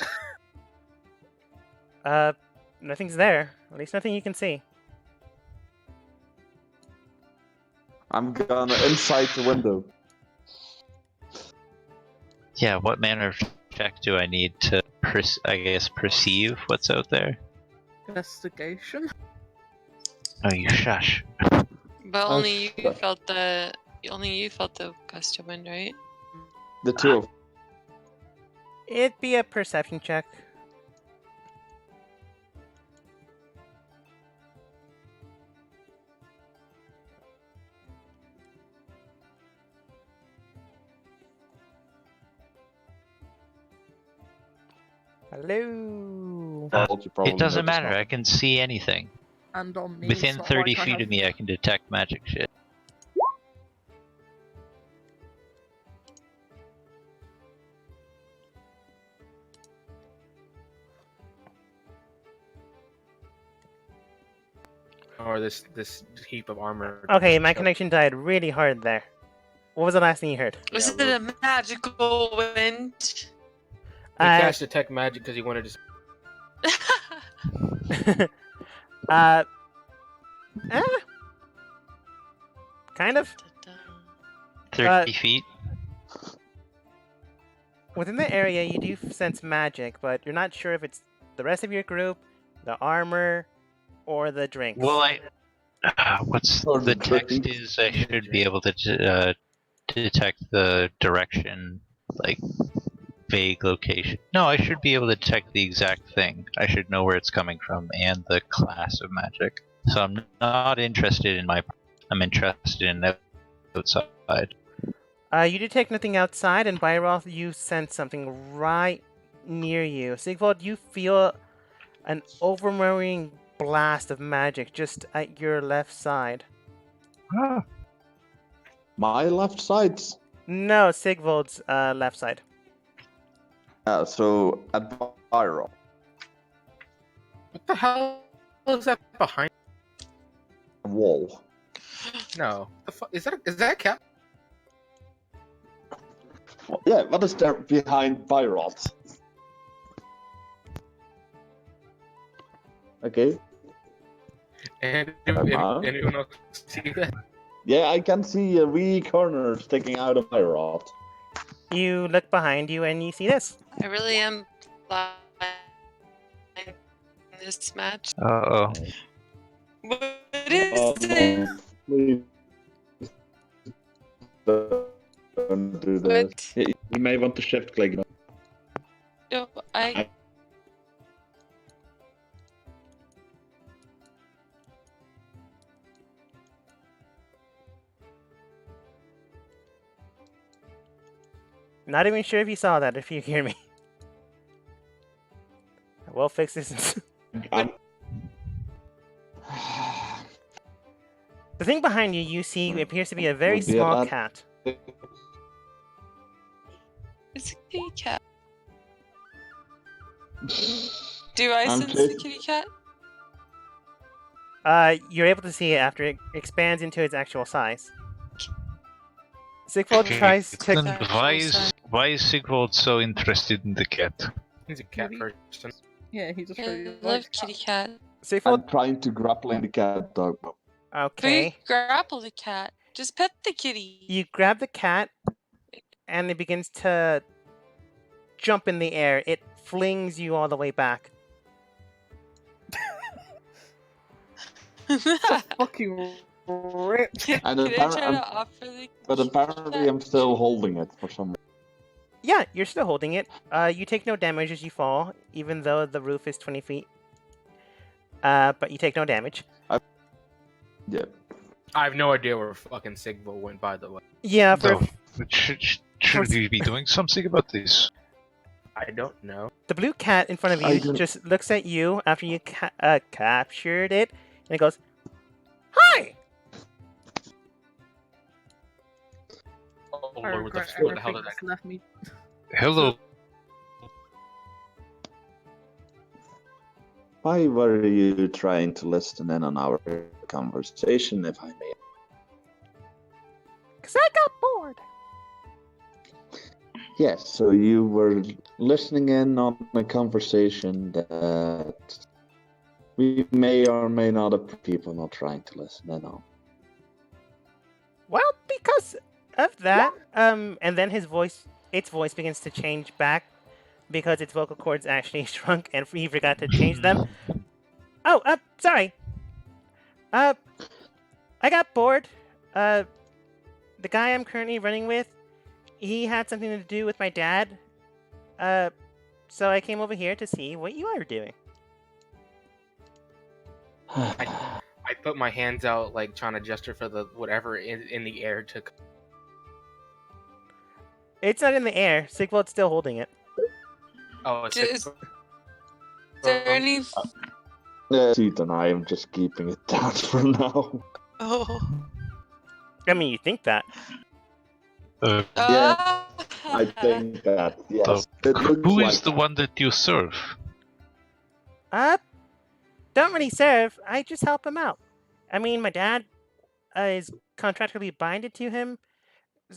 Nothing's there. At least nothing you can see. I'm gonna inside the window. Yeah, what manner of check do I need to, perceive what's out there? Investigation. Oh, you shush. But Oh, only you shit. felt the gust of wind, right? The two of It'd be a perception check. Hello. You probably It doesn't noticed matter. I nothing. can see anything. And on me. Within it's not 30 like I feet have... of me, I can detect magic shit. Or this heap of armor. Okay, my Choke. connection died really hard there. What was the last thing you heard? Is Yeah, it a magical wind? He Uh, cast detect magic because he wanted to. uh, eh? Kind of. 30 feet? Within the area, you do sense magic, but you're not sure if it's the rest of your group, the armor, or the drinks. Well, what's Or the the text drinks. is I should be able to detect the direction, like vague location. No, I should be able to detect the exact thing. I should know where it's coming from and the class of magic. So I'm not interested in I'm interested in outside. You detect nothing outside, and Byroth, you sense something right near you. Sigvald, you feel an overwhelming blast of magic just at your left side. Ah. My left side. No, Sigvald's left side. So at Byron. What the hell is that behind? Wall. No. Is that a cap? Yeah, what is there behind Byrot? Okay. And Uh-huh. anyone else see that? Yeah, I can see a wee corner sticking out of Byrot. You look behind you and you see this. I really am blind in this match. Uh-oh. What is it? Please don't do this. What? You may want to shift click. No, I. Not even sure if you saw that, if you hear me. We'll fix this. I'm- The thing behind you, you see, appears to be a very Would be a small lot- cat. It's a kitty cat. Do I I'm sense the just- kitty cat? You're able to see it after it expands into its actual size. Sigvald Okay, tries then to. why is Sigvald so interested in the cat? He's a cat Maybe. person. Yeah, he just I really love likes kitty cats. cat. Sigvald. I'm trying to grapple in the cat dog. Okay. We grapple the cat. Just pet the kitty. You grab the cat, and it begins to jump in the air. It flings you all the way back. Fucking rip. Can And I try to I'm- offer the But kitty apparently cat? I'm still holding it for some reason. Yeah, you're still holding it. You take no damage as you fall, even though the roof is 20 feet. But you take no damage. Yeah. I have no idea where fucking Sigvald went, by the way. Yeah, for No, should we be doing something about this? I don't know. the blue cat in front of I you don't- just looks at you after you captured it, and it goes, "Hi!" Oh I lord, what the, regret what the hell everything did that's left me. Hello. Why were you trying to listen in on our conversation, if I may? Because I got bored. Yes, so you were listening in on a conversation that we may or may not have people not trying to listen in on. Well, because of that, and then its voice begins to change back because its vocal cords actually shrunk and he forgot to change them. Oh, sorry. I got bored. The guy I'm currently running with, he had something to do with my dad. So I came over here to see what you are doing. I put my hands out, like trying to gesture for the whatever in the air to. It's not in the air. Sigvald's still holding it. Oh, it's Just- there any? Seat and I am just keeping it down for now. Oh. I mean, you think that. Uh, Yeah, I think that, yes. It looks who like is the one that you serve? Don't really serve. I just help him out. I mean, my dad is contractually binded to him,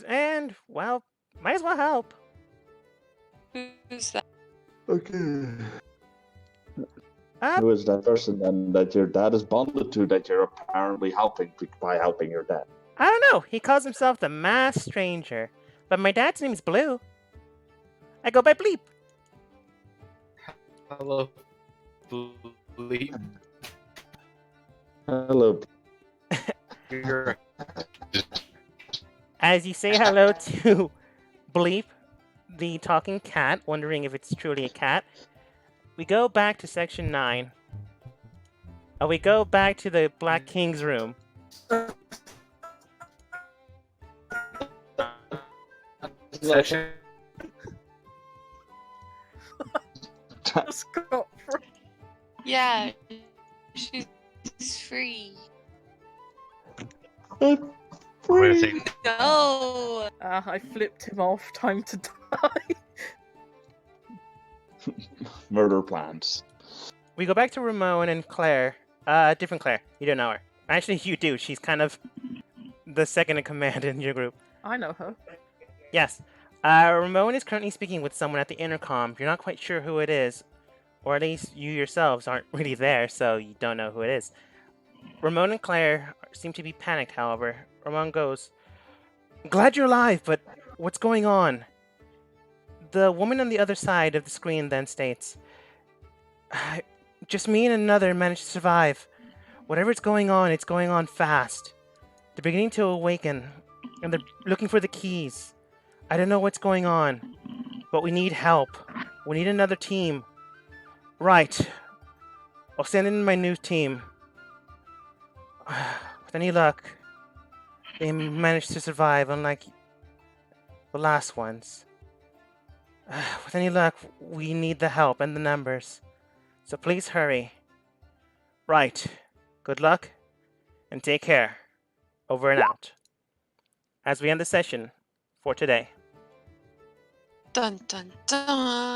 and, well, might as well help. Who's that? Okay. Uh, Who is that person then that your dad is bonded to that you're apparently helping by helping your dad? I don't know. He calls himself the Masked Stranger, but my dad's name's Blue. I go by Bleep. Hello, Bleep. Hello. You're As you say hello to Bleep, the talking cat, wondering if it's truly a cat, we go back to section 9. We go back to the Black King's room. section. Just got free. Yeah, she's free. Where they No. I flipped him off. Time to die. Murder plans. We go back to Ramon and Claire. Different Claire. You don't know her. Actually, you do. She's kind of the second in command in your group. I know her. Yes. Ramon is currently speaking with someone at the intercom. You're not quite sure who it is. Or at least you yourselves aren't really there, so you don't know who it is. Ramon and Claire seem to be panicked, however. Ramon goes, "Glad you're alive, but what's going on?" The woman on the other side of the screen then states, "Just me and another managed to survive. Whatever's going on, it's going on fast. They're beginning to awaken, and they're looking for the keys. I don't know what's going on, but we need help. We need another team. Right. I'll send in my new team. With any luck, they managed to survive, unlike the last ones. With any luck, we need the help and the numbers. So please hurry. Right. Good luck, and take care. Over and out." As we end the session for today. Dun dun dun.